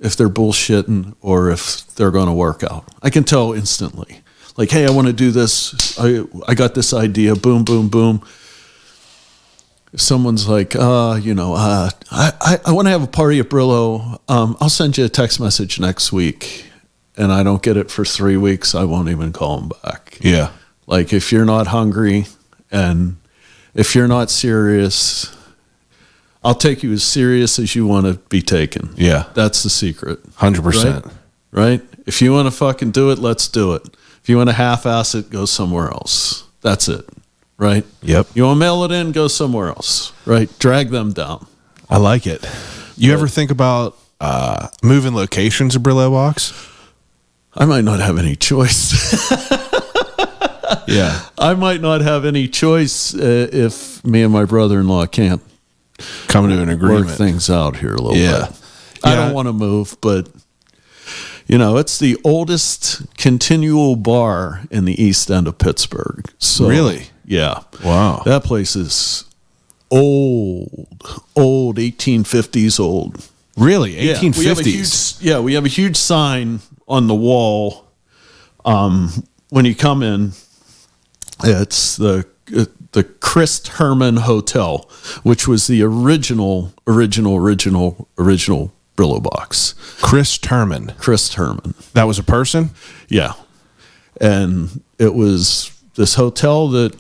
if they're bullshitting or if they're going to work out. I can tell instantly. Hey, I want to do this. I got this idea. Boom, boom, boom. If someone's I want to have a party at Brillo. I'll send you a text message next week, and I don't get it for 3 weeks, I won't even call them back. Yeah. If you're not hungry and if you're not serious, I'll take you as serious as you want to be taken. Yeah. That's the secret. 100%. Right? If you want to fucking do it, let's do it. If you want to half-ass it, go somewhere else. That's it. Right? Yep. You want to mail it in, go somewhere else. Right? Drag them down. I like it. You ever think about moving locations of Brillo Box? I might not have any choice. Yeah. I might not have any choice if me and my brother-in-law can't come to an agreement. Work things out here a little bit. I don't want to move, but it's the oldest continual bar in the east end of Pittsburgh. So, really? Yeah. Wow. That place is old, 1850s old. Really? 1850s? We have a huge sign on the wall. When you come in, it's the Christ Herman Hotel, which was the original Brillo Box. Christ Herman. That was a person? Yeah. And it was this hotel that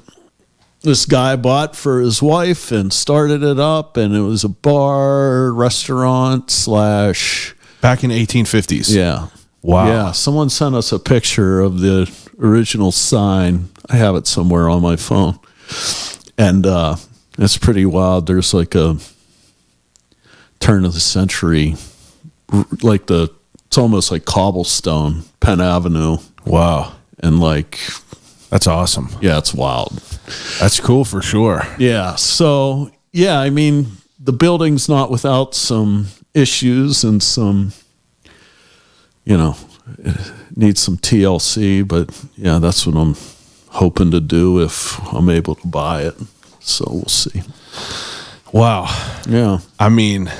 this guy bought for his wife and started it up, and it was a bar, restaurant / Back in 1850s. Yeah. Wow. Yeah. Someone sent us a picture of the original sign. I have it somewhere on my phone. And it's pretty wild. There's like a turn of the century, like it's almost like cobblestone, Penn Avenue. Wow. And like, that's awesome. yeah, it's wild. That's cool for sure. Yeah. So, yeah, I mean, the building's not without some issues and some, it needs some TLC, but yeah, that's what I'm hoping to do if I'm able to buy it. So we'll see. Wow. Yeah. I mean,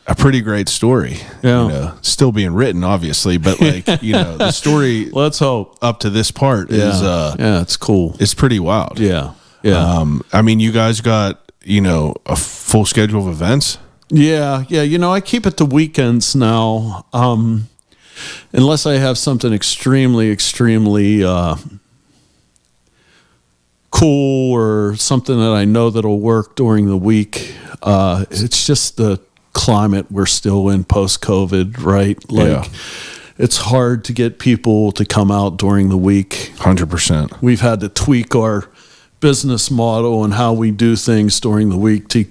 a pretty great story. Yeah. Still being written, obviously, but the story. Let's hope. Up to this part is it's cool. It's pretty wild. Yeah. Yeah. I mean, you guys got a full schedule of events. Yeah. I keep it to weekends now, unless I have something extremely cool or something that I know that'll work during the week. It's just the climate we're still in post-COVID, right? It's hard to get people to come out during the week. 100%. We've had to tweak our business model and how we do things during the week to,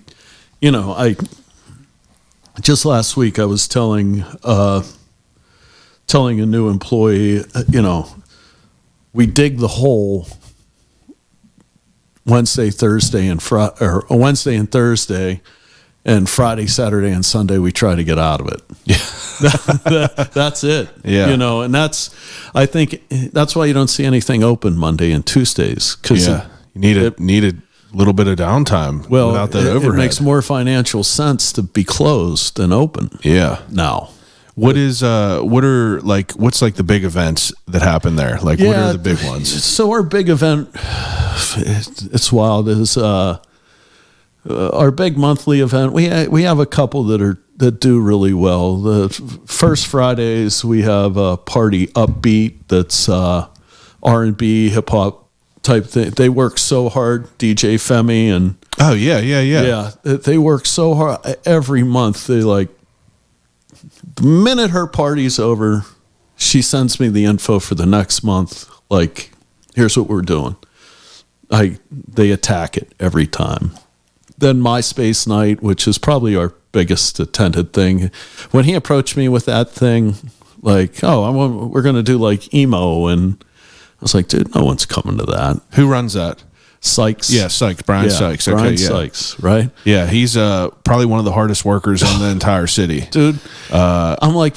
just last week I was telling a new employee, we dig the hole Wednesday, Thursday, and Wednesday and Thursday, and Friday, Saturday, and Sunday we try to get out of it. Yeah, that's it. Yeah, and I think that's why you don't see anything open Monday and Tuesdays, because you need a little bit of downtime. Well, without that overhead, it makes more financial sense to be closed than open. Yeah. Now, what's like the big events that happen there? Like, what are the big ones? So our big event, it's wild, is our big monthly event. We have a couple that do really well. The first Fridays we have a party upbeat that's R&B, hip hop type thing. They work so hard, DJ Femi and they work so hard every month. They the minute her party's over, she sends me the info for the next month. Like, here's what we're doing. They attack it every time. Then MySpace night, which is probably our biggest attended thing. When he approached me with that thing, we're going to do like emo, and I was like, dude, no one's coming to that. Who runs that? Sykes. Yeah, Sykes. Brian Sykes. Okay, Brian Sykes, right? Yeah, he's probably one of the hardest workers in the entire city. Dude, I'm like,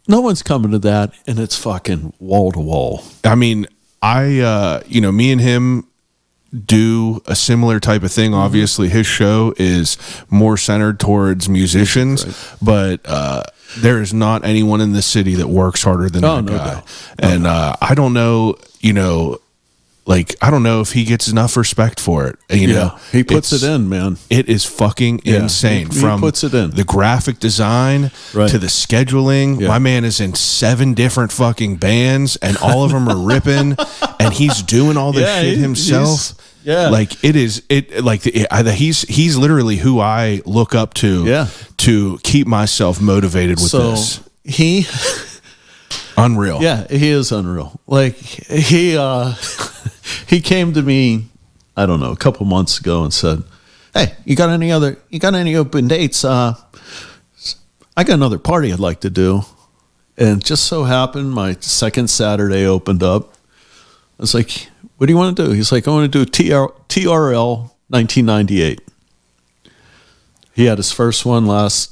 no one's coming to that, and it's fucking wall to wall. I mean, me and him do a similar type of thing. Obviously, his show is more centered towards musicians, but there is not anyone in the city that works harder than that guy. Doubt. And I don't know, I don't know if he gets enough respect for it. He puts it in, man. It is fucking insane. He From puts it in. The graphic design to the scheduling. Yeah. My man is in 7 different fucking bands, and all of them are ripping, and he's doing all this shit himself. He's literally who I look up to to keep myself motivated with this. Unreal. Yeah, he is unreal. Like, he came to me, I don't know, a couple months ago and said, "Hey, you got any open dates? I got another party I'd like to do." And it just so happened my second Saturday opened up. I was like, "What do you want to do?" He's like, "I want to do TRL 1998. He had his first one last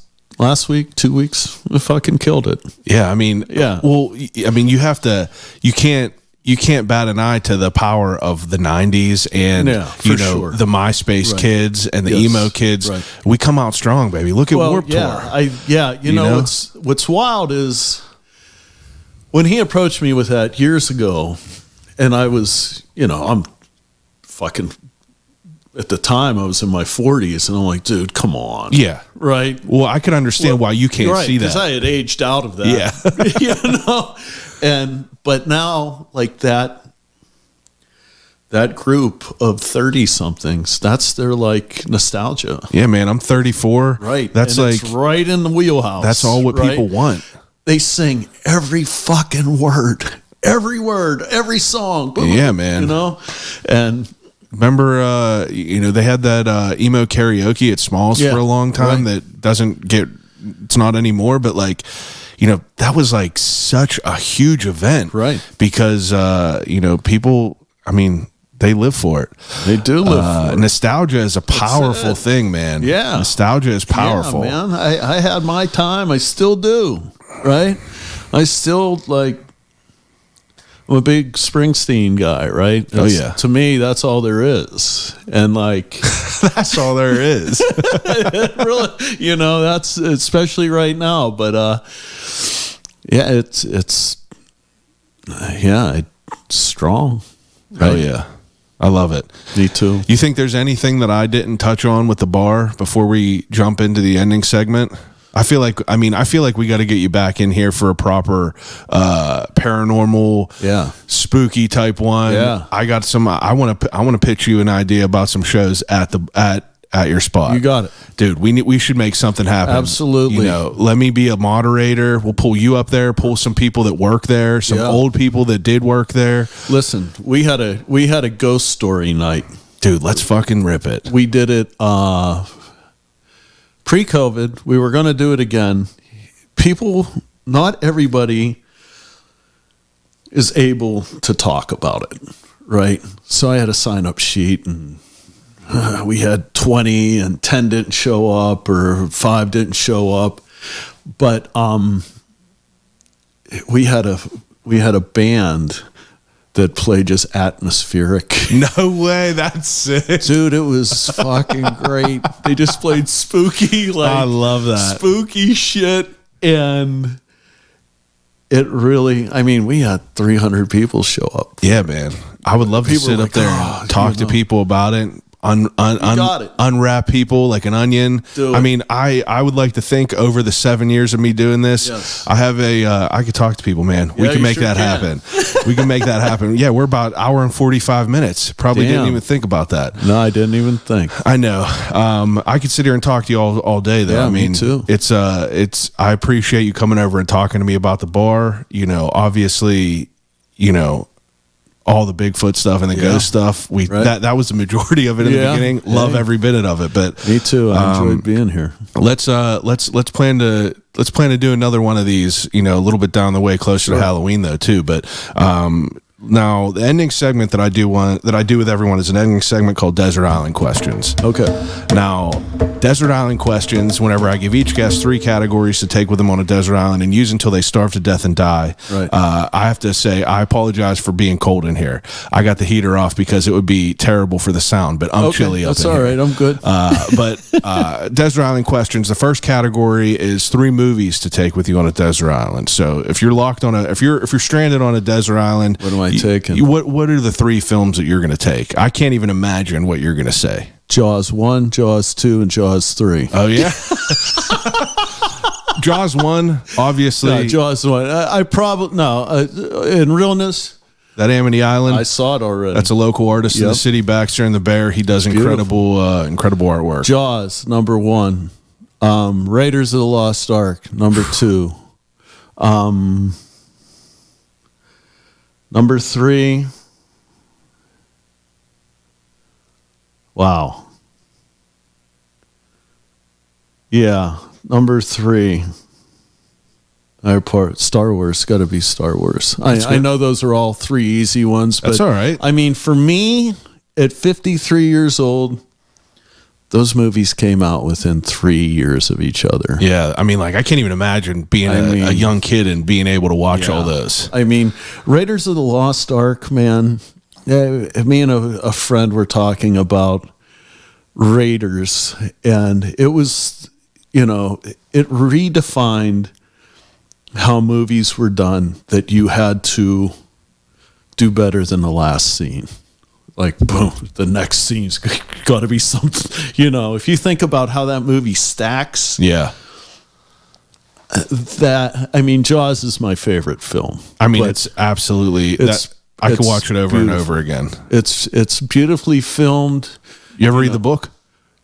week, 2 weeks. I fucking killed it. Yeah, I mean, Well, I mean, you can't bat an eye to the power of the 90s and the MySpace kids and the emo kids. Right. We come out strong, baby. Look at Warped Tour. What's wild is when he approached me with that years ago, and I was, I'm fucking, at the time I was in my 40s, and I'm like, dude, come on. Yeah. Right. Well, I can understand why you can't see that. Because I had aged out of that. Yeah. But now, like, that that group of 30-somethings, that's their, like, nostalgia. Yeah, man, I'm 34. Right. That's and like it's right in the wheelhouse. that's all what right? people want. They sing every fucking word, every song. Boom, Yeah, man. You know, and remember, they had that emo karaoke at Smalls Yeah, for a long time right. that doesn't get. It's not anymore, but like, that was like such a huge event, Right. Because people. I mean, they live for it. They do live for it. Nostalgia is a powerful it. thing, man. Yeah. Nostalgia is powerful. Yeah, man. I had my time. I still do. Right. I still I'm a big Springsteen guy, right? Yeah. To me, that's all there is. And like, That's all there is. really, that's especially right now. But yeah, it's strong. Oh yeah, I love it. Me too. You think there's anything that I didn't touch on with the bar before we jump into the ending segment? I feel like we got to get you back in here for a proper paranormal, spooky type one. Yeah. I got some. I want to pitch you an idea about some shows at your spot. You got it, dude. We should make something happen. Absolutely. Let me be a moderator. We'll pull you up there. Pull some people that work there. Some old people that did work there. Listen, we had a ghost story night, dude. Let's fucking rip it. We did it pre-COVID. We were going to do it again. People, not everybody is able to talk about it, right? So I had a sign-up sheet, and we had 20, and 10 didn't show up, or 5 didn't show up. But we had a band that played just atmospheric. No way, that's sick. Dude, it was fucking great. They just played spooky, I love that. spooky shit. And it really, we had 300 people show up. Yeah, man. I would love to People sit were up there and talk to people about it. got it. Unwrap people like an onion. Do I it. mean, I would like to think over the 7 years of me doing this, Yes. I have I could talk to people, man. We Yeah, can you make sure that can. happen. We can make that happen. Yeah, we're about hour and 45 minutes. Probably didn't Damn. even think about that. No, I didn't even think. I know. I could sit here and talk to you all day though. Yeah, I me mean, too. it's I appreciate you coming over and talking to me about the bar. Obviously, all the Bigfoot stuff and the ghost stuff. Right. That was the majority of it in the Yeah. beginning. Love Yeah. every bit of it. But Me too. I enjoyed being here. let's plan to do another one of these, a little bit down the way, closer to Halloween though too. But now the ending segment that I do with everyone is an ending segment called Desert Island Questions. Okay. Now, Desert Island Questions, whenever I give each guest 3 categories to take with them on a desert island and use until they starve to death and die, Right. I have to say, I apologize for being cold in here. I got the heater off because it would be terrible for the sound, but I'm chilly up That's in all here. right. I'm good. But Desert Island Questions, the first category is 3 movies to take with you on a desert island. So if you're if you're stranded on a desert island, What am I taking? What are the 3 films that you're going to take? I can't even imagine what you're going to say. Jaws 1, Jaws 2, and Jaws 3. Oh yeah. Jaws 1, obviously. No, Jaws 1. I probably, in realness, That Amity Island. I saw it already. That's a local artist in the Yep. city, Baxter and the Bear. He does incredible artwork. Jaws, number 1. Raiders of the Lost Ark, number 2. Number 3. Wow. Yeah, number 3. Star Wars, got to be Star Wars. I know those are all 3 easy ones, but That's all right. I mean, for me, at 53 years old, those movies came out within 3 years of each other. Yeah, I mean, like, I can't even imagine being a young kid and being able to watch all those. I mean, Raiders of the Lost Ark, man. Me and a friend were talking about Raiders, and it was, it redefined how movies were done, that you had to do better than the last scene. Like, boom, the next scene's got to be something, if you think about how that movie stacks, Yeah. Jaws is my favorite film. I mean, But it's absolutely. it's I could watch it over and over again. It's beautifully filmed. You ever read the book?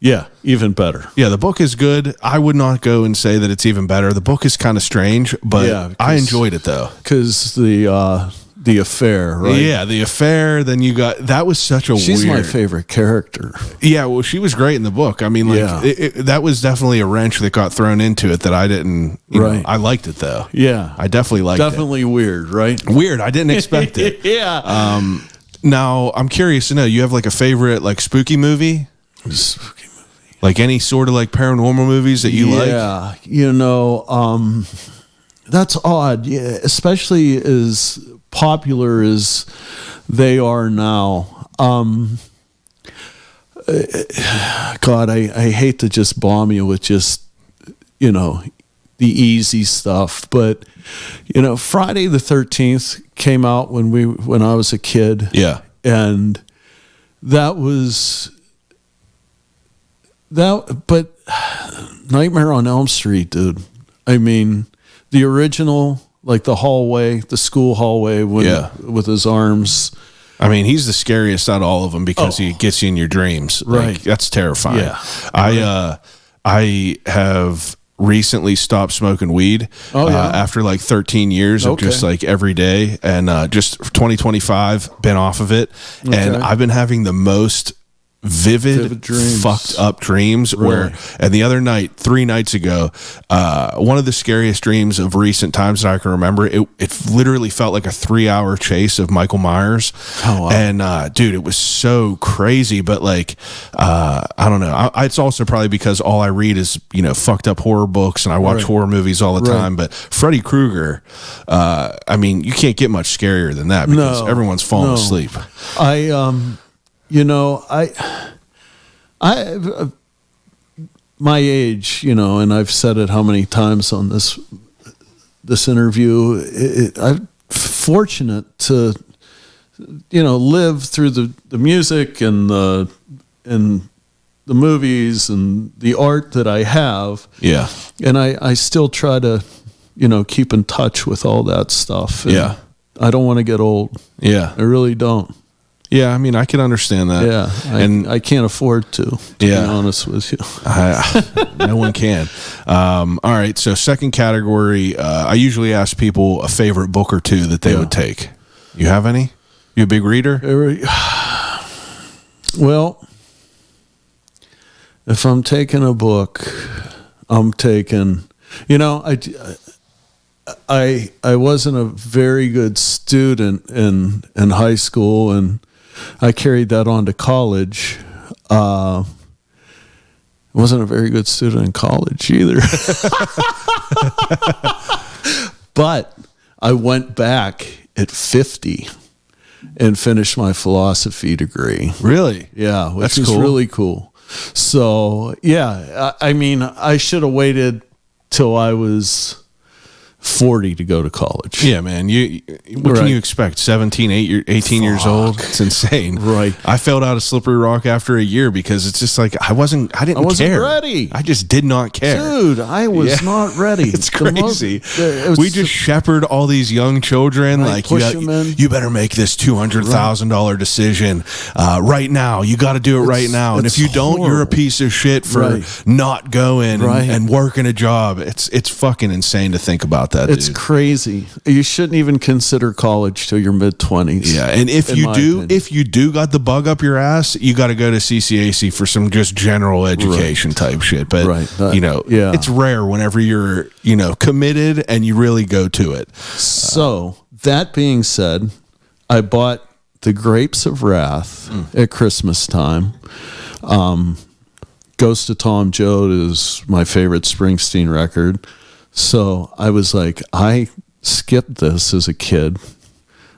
Yeah, even better. Yeah, the book is good. I would not go and say that it's even better. The book is kind of strange, but I enjoyed it though. Because the affair, right? Yeah, the affair. Then you got that was such a She's weird. my favorite character. Yeah, well, she was great in the book. I mean, like that was definitely a wrench that got thrown into it that I didn't. You know, I liked it though. Yeah, I definitely liked it. Definitely weird, right? Weird. I didn't expect it. Yeah. Now I'm curious to know. You have like a favorite like spooky movie? Spooky movie. Like any sort of like paranormal movies that you like? Yeah, you know, that's odd. Yeah, especially as popular as they are now. God, I hate to just bomb you with just, you know, the easy stuff, but you know, Friday the 13th came out when I was a kid. Yeah, and that was. But Nightmare on Elm Street, dude. I mean, the original, like the hallway, the school hallway, with his arms. I mean, he's the scariest out of all of them because he gets you in your dreams. Right, like, that's terrifying. Yeah, I have recently stopped smoking weed after like 13 years of just like every day, and just 2025 been off of it, and I've been having the most vivid dreams. Fucked up dreams where, and the other night, 3 nights ago, one of the scariest dreams of recent times that I can remember, it literally felt like a 3-hour chase of Michael Myers. And dude, it was so crazy, but like I don't know, it's also probably because all I read is, you know, fucked up horror books, and I watch horror movies all the time, but Freddy Krueger, I mean, you can't get much scarier than that because everyone's falling asleep. You know, my age, you know, and I've said it how many times on this interview. I'm fortunate to, you know, live through the music and the movies and the art that I have. Yeah, and I still try to, you know, keep in touch with all that stuff. And I don't want to get old. Yeah, I really don't. Yeah, I mean, I can understand that. Yeah, I can't afford to be honest with you. No one can. All right, so second category, I usually ask people a favorite book or two that they would take. You have any? You a big reader? Well, if I'm taking a book, I'm taking, you know, I wasn't a very good student in high school, and I carried that on to college. I wasn't a very good student in college either. But I went back at 50 and finished my philosophy degree. Really? Yeah, which is really cool. So, yeah, I mean, I should have waited till I was 40 to go to college. Yeah, man. What can you expect? 17, 18 years old? It's insane. Right. I failed out of Slippery Rock after a year because it's just like I wasn't care. Ready. I just did not care. Dude, I was not ready. It's crazy. We just shepherd all these young children like you better make this $200,000 decision right now. You got to do it right now. And if you don't, you're a piece of shit for not going and working a job. It's fucking insane to think about that. It's crazy. You shouldn't even consider college till your mid-20s. Yeah, and if you do got the bug up your ass, you got to go to CCAC for some just general education type shit. But you know, it's rare whenever you're, you know, committed and you really go to it. So that being said, I bought The Grapes of Wrath at Christmas time. Ghost of Tom Joad is my favorite Springsteen record. So I was like, I skipped this as a kid.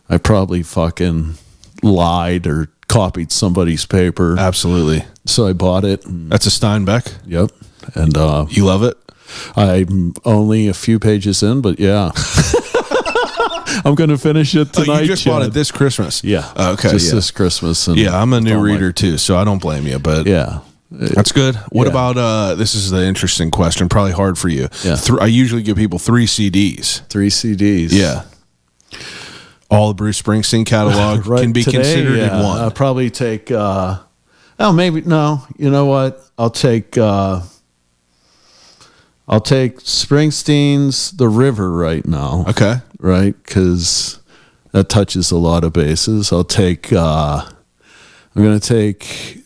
I probably fucking lied or copied somebody's paper. Absolutely. So I bought it. That's a Steinbeck? Yep. And you love it? I'm only a few pages in, but yeah. I'm going to finish it tonight. You just bought it this Christmas? Yeah. Okay. Just this Christmas. And I'm a new reader too, so I don't blame you. But yeah. That's good. What about, this is the interesting question, probably hard for you. Yeah. I usually give people 3 CDs. 3 CDs. Yeah. All the Bruce Springsteen catalog Right can be today, considered in yeah, one. I'll probably take. Maybe no. You know what? I'll take Springsteen's "The River" right now. Okay. Right, because that touches a lot of bases. I'm going to take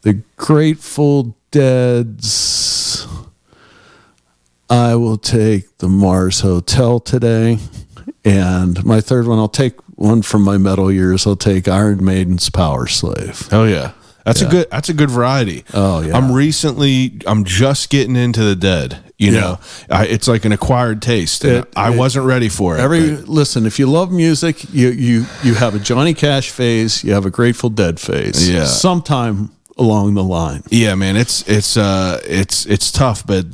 the Grateful Dead's. I will take the Mars Hotel today. And my third one, I'll take one from my metal years. I'll take Iron Maiden's Power Slave. Oh yeah. That's a good variety. Oh yeah. I'm just getting into the Dead. You know, it's like an acquired taste. And I wasn't ready for it. Listen, if you love music, you have a Johnny Cash phase, you have a Grateful Dead phase. Yeah. Sometime along the line. Yeah, man, it's tough, but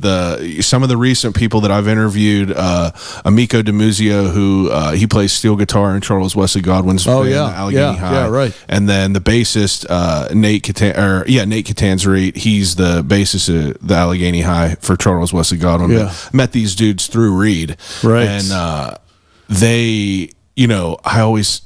some of the recent people that I've interviewed, Amico DiMuzio, who he plays steel guitar in Charles Wesley Godwin's band, Allegheny High. Yeah, right. And then the bassist, Nate Catanzarite, he's the bassist of the Allegheny High for Charles Wesley Godwin. Yeah. Met these dudes through Reed. Right. And they, I always,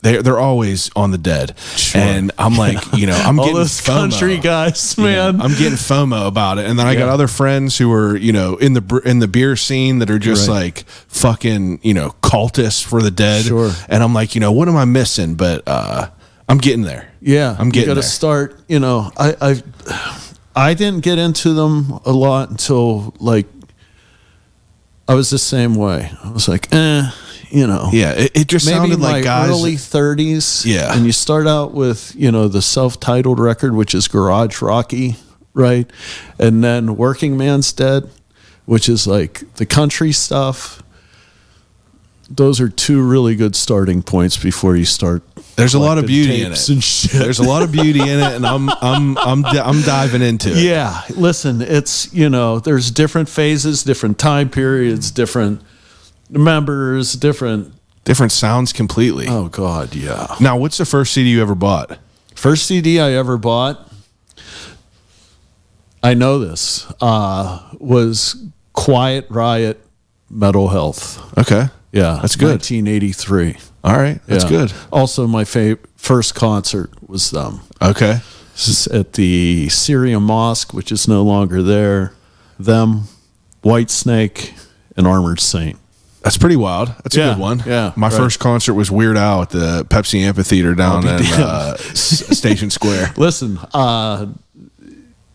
they're always on the Dead. Sure. And I'm like, I'm all getting those FOMO. country guys, man. I'm getting FOMO about it. And then I got other friends who are, in the beer scene that are just like fucking, cultists for the Dead. Sure. And I'm like, what am I missing? But I'm getting there. Yeah. I'm getting you there. Got to start, I didn't get into them a lot until like I was the same way. I was like, Yeah, it just maybe sounded like my guys. early 30s. Yeah. And you start out with, the self-titled record, which is Garage Rocky, right? And then Working Man's Dead, which is like the country stuff. Those are two really good starting points before you start. There's a lot of beauty in it. And shit. There's a lot of beauty in it, and I'm diving into it. Yeah, listen, it's there's different phases, different time periods, different members, different sounds completely. Oh God, yeah. Now, what's the first CD you ever bought? First CD I ever bought, I know this, was Quiet Riot, Metal Health. Okay. Yeah, That's good. 1983. All right. That's good. Also, my first concert was them. Okay. This is at the Syria Mosque, which is no longer there. Them, Whitesnake, and Armored Saint. That's pretty wild. That's a good one. Yeah. My first concert was Weird Al at the Pepsi Amphitheater down in Station Square. Listen, I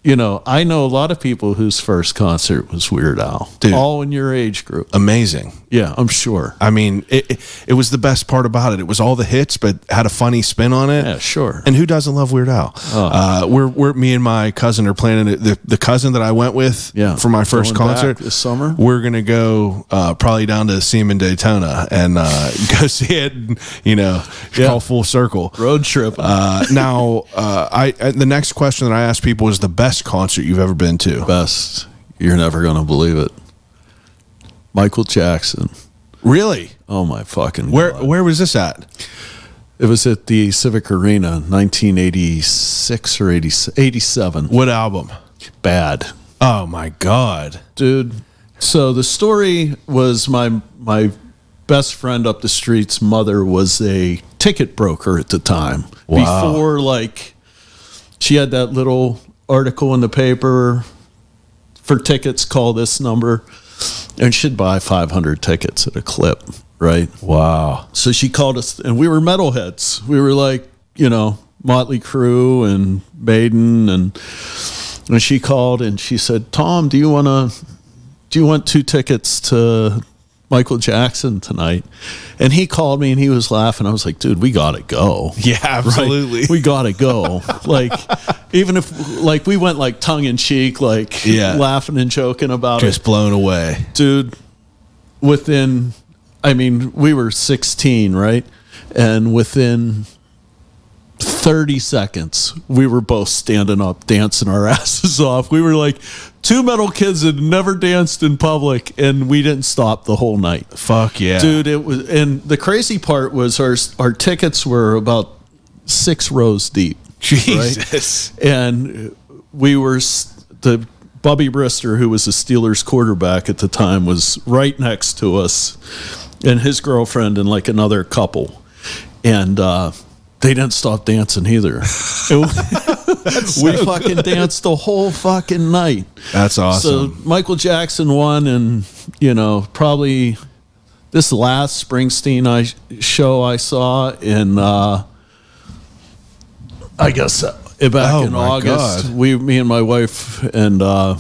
know a lot of people whose first concert was Weird Al. Dude. All in your age group. Amazing. Yeah, I'm sure. I mean, it was the best part about it. It was all the hits, but had a funny spin on it. Yeah, sure. And who doesn't love Weird Al? We're me and my cousin are planning it. The cousin that I went with for my first Going concert back this summer. We're gonna go probably down to see him in Daytona and go see it. And, call full circle Road trip. Now, the next question that I ask people is the best concert you've ever been to. Best. You're never going to believe it. Michael Jackson. Really? Oh my fucking God. Where was this at? It was at the Civic Arena, 1986 or 87. What album? Bad. Oh my God, dude. So the story was my best friend up the street's mother was a ticket broker at the time. Wow. Before she had that little article in the paper for tickets, call this number, and she'd buy 500 tickets at a clip, right? Wow. So she called us, and we were metalheads. We were like, Motley Crue and Maiden, and she called and she said, Tom, do you want 2 tickets to Michael Jackson tonight? And he called me and he was laughing. I was like, dude, we gotta go. Yeah, absolutely. Right? We gotta go. Even if we went tongue in cheek, laughing and joking about Just blown away. Dude, we were 16, right? And within 30 seconds, we were both standing up, dancing our asses off. We were like 2 metal kids that never danced in public, and we didn't stop the whole night. Fuck yeah. Dude, it was, and the crazy part was our tickets were about 6 rows deep. Jesus. Right? And we were, the Bubby Brister, who was the Steelers quarterback at the time, was right next to us. and his girlfriend and like another couple, and they didn't stop dancing either. We fucking danced the whole fucking night. That's awesome. So Michael Jackson won, and probably this last Springsteen show I saw in I guess back in August. God. Me and my wife and oh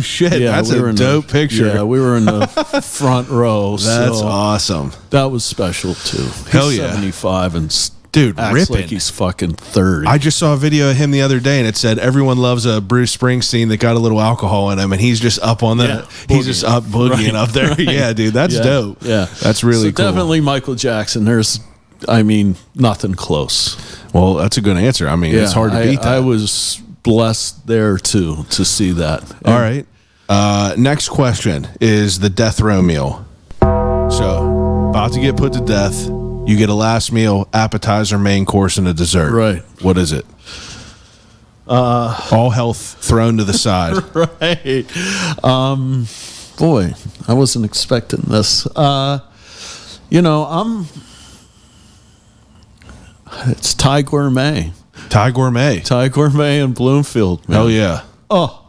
shit, yeah, that's a dope picture. Yeah, we were in the front row. That's so awesome. That was special too. Hell He's yeah. 75 and Dude, acts ripping. like he's fucking 30. I just saw a video of him the other day, and it said everyone loves a Bruce Springsteen that got a little alcohol in him, and he's just up on the he's just up boogieing up there. Right. Yeah, dude, that's dope. Yeah, that's really cool. Definitely Michael Jackson. There's, nothing close. Well, that's a good answer. I mean, it's hard to beat that. I was blessed there too to see that. All right. Next question is the death row meal. So, about to get put to death. You get a last meal, appetizer, main course, and a dessert. Right. What is it? All health thrown to the side. Right. Boy, I wasn't expecting this. It's Thai gourmet. Thai gourmet. Thai gourmet in Bloomfield. Man. Hell yeah. Oh.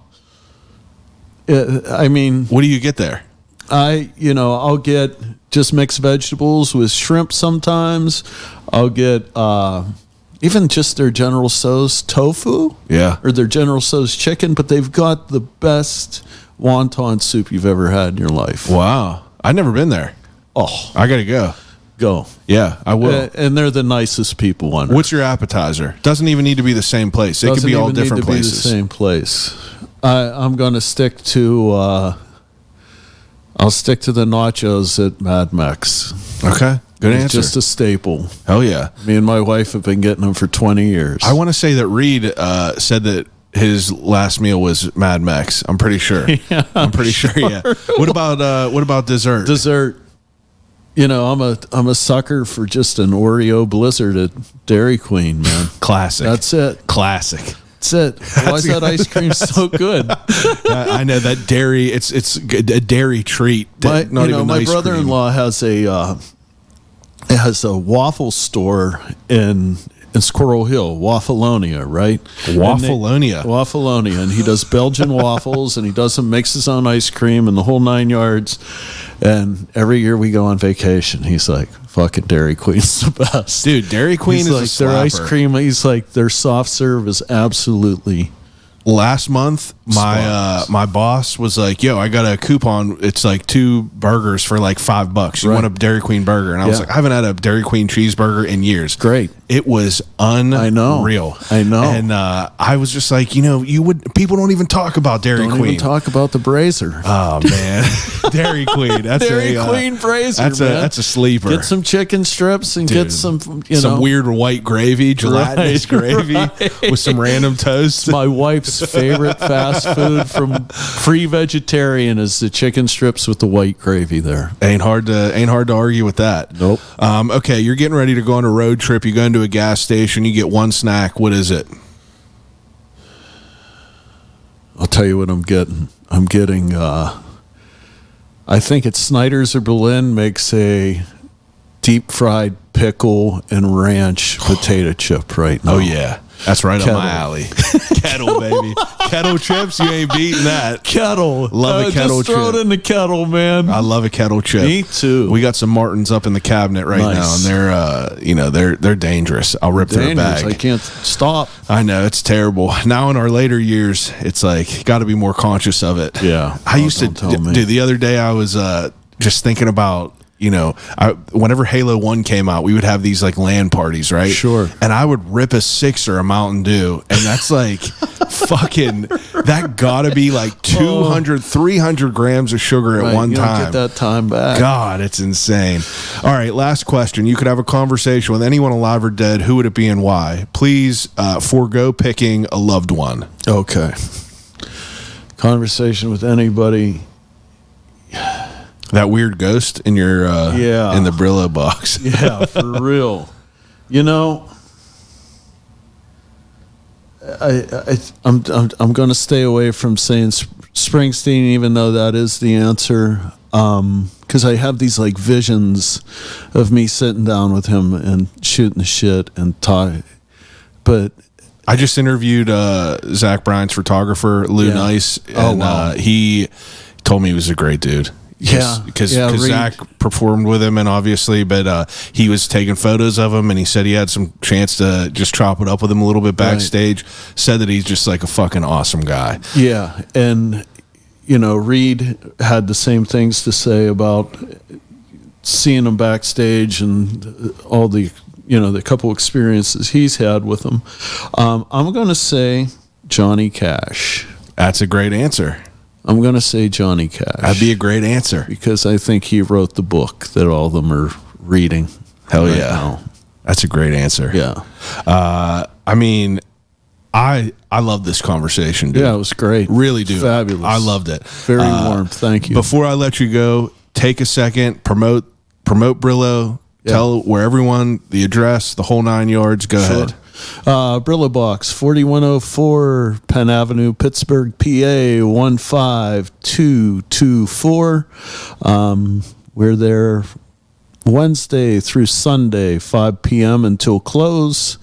What do you get there? I'll get just mixed vegetables with shrimp sometimes. I'll get even just their General Tso's tofu. Yeah. Or their General Tso's chicken, but they've got the best wonton soup you've ever had in your life. Wow. I've never been there. Oh. I got to go. Go. Yeah, I will. And they're the nicest people on earth. What's your appetizer? Doesn't even need to be the same place. It could be all different places. Be the same place. I'm going to stick to I'll stick to the nachos at Mad Mex. Okay, good answer. Just a staple. Hell yeah. Me and my wife have been getting them for 20 years. I want to say that Reed said that his last meal was Mad Mex. I'm pretty sure. Yeah, I'm pretty sure. Yeah. What about dessert? Dessert. I'm a sucker for just an Oreo Blizzard at Dairy Queen, man. Classic. That's it. Classic. That's it. Why is that ice cream so good? I know that dairy. It's a dairy treat. My ice brother-in-law has a waffle store in Squirrel Hill, Waffalonia, right? Waffalonia. And he does Belgian waffles, and he makes his own ice cream and the whole 9 yards. And every year we go on vacation, he's like, fucking Dairy Queen's the best. Dude, Dairy Queen he's is like, a slapper. Their ice cream, he's like, their soft serve is absolutely... Last month, my boss was like, "Yo, I got a coupon. It's like 2 burgers for like $5. You want a Dairy Queen burger?" And I was like, "I haven't had a Dairy Queen cheeseburger in years." Great. It was unreal. I know. And I was just like, people don't even talk about Dairy Queen. Don't even talk about the Brazier. Oh man, Dairy Queen. That's Dairy Queen Brazier. That's a sleeper. Get some chicken strips and get some weird white gravy, gelatinous gravy with some random toast. My wife's favorite fast food from free vegetarian is the chicken strips with the white gravy there. Ain't hard to argue with that. Nope. Okay, you're getting ready to go on a road trip. You go into a gas station. You get one snack. What is it? I'll tell you what I'm getting. I'm getting. I think it's Snyder's or Berlin makes a deep fried pickle and ranch potato chip right now. Oh yeah. That's right Kettle. up my alley. Kettle, baby. Kettle chips, you ain't beating that. Kettle. Love a kettle just throw chip. it in the kettle, man. I love a kettle chip. Me too. We got some Martins up in the cabinet right now, and they're dangerous. I'll rip their bag. I can't stop. I know, it's terrible. Now in our later years, it's like got to be more conscious of it. Yeah. I used to do the other day. I was just thinking about. Whenever Halo 1 came out, we would have these like LAN parties, right? Sure. And I would rip a sixer a Mountain Dew, and that's like fucking, that gotta be like 200, 300 grams of sugar at one time. Don't get that time back. God, it's insane. All right, last question. You could have a conversation with anyone alive or dead. Who would it be and why? Please forego picking a loved one. Okay. Conversation with anybody. That weird ghost in your in the Brillo box. Yeah, for real. I'm going to stay away from saying Springsteen, even though that is the answer. because I have these like visions of me sitting down with him and shooting the shit and talking. But I just interviewed Zach Bryan's photographer, Lou Yeah. Nice, and Oh, wow. he told me he was a great dude. Because Reed- Zach performed with him, and obviously, but he was taking photos of him, and he said he had some chance to just chop it up with him a little bit backstage. Said that he's just like a fucking awesome guy. Yeah, and Reed had the same things to say about seeing him backstage and all the the couple experiences he's had with him. I'm going to say Johnny Cash. That's a great answer. I'm going to say Johnny Cash. That'd be a great answer. Because I think he wrote the book that all of them are reading. Hell right yeah. now. That's a great answer. Yeah. I mean, I love this conversation, dude. Yeah, it was great. Really do. Fabulous. I loved it. Very warm. Thank you. Before I let you go, take a second, promote Brillo, tell where everyone, the address, the whole 9 yards. Go ahead. Brillo Box, 4104 Penn Avenue, Pittsburgh, PA 15224. We're there Wednesday through Sunday, 5 p.m. until close.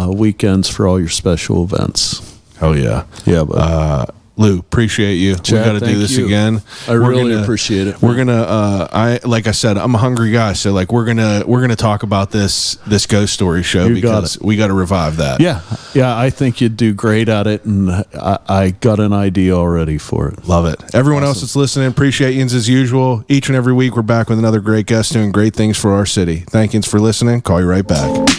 Weekends for all your special events. Hell yeah. Yeah, but Lou, appreciate you. Chad, we got to do thank this you. again. I really appreciate it. We're gonna. Like I said, I'm a hungry guy, so like we're gonna talk about this ghost story show You got because we got to revive that. Yeah, I think you'd do great at it, and I got an idea already for it. Love it. Everyone else that's listening, appreciate yins as usual. Each and every week, we're back with another great guest doing great things for our city. Thank yins for listening. Call you right back.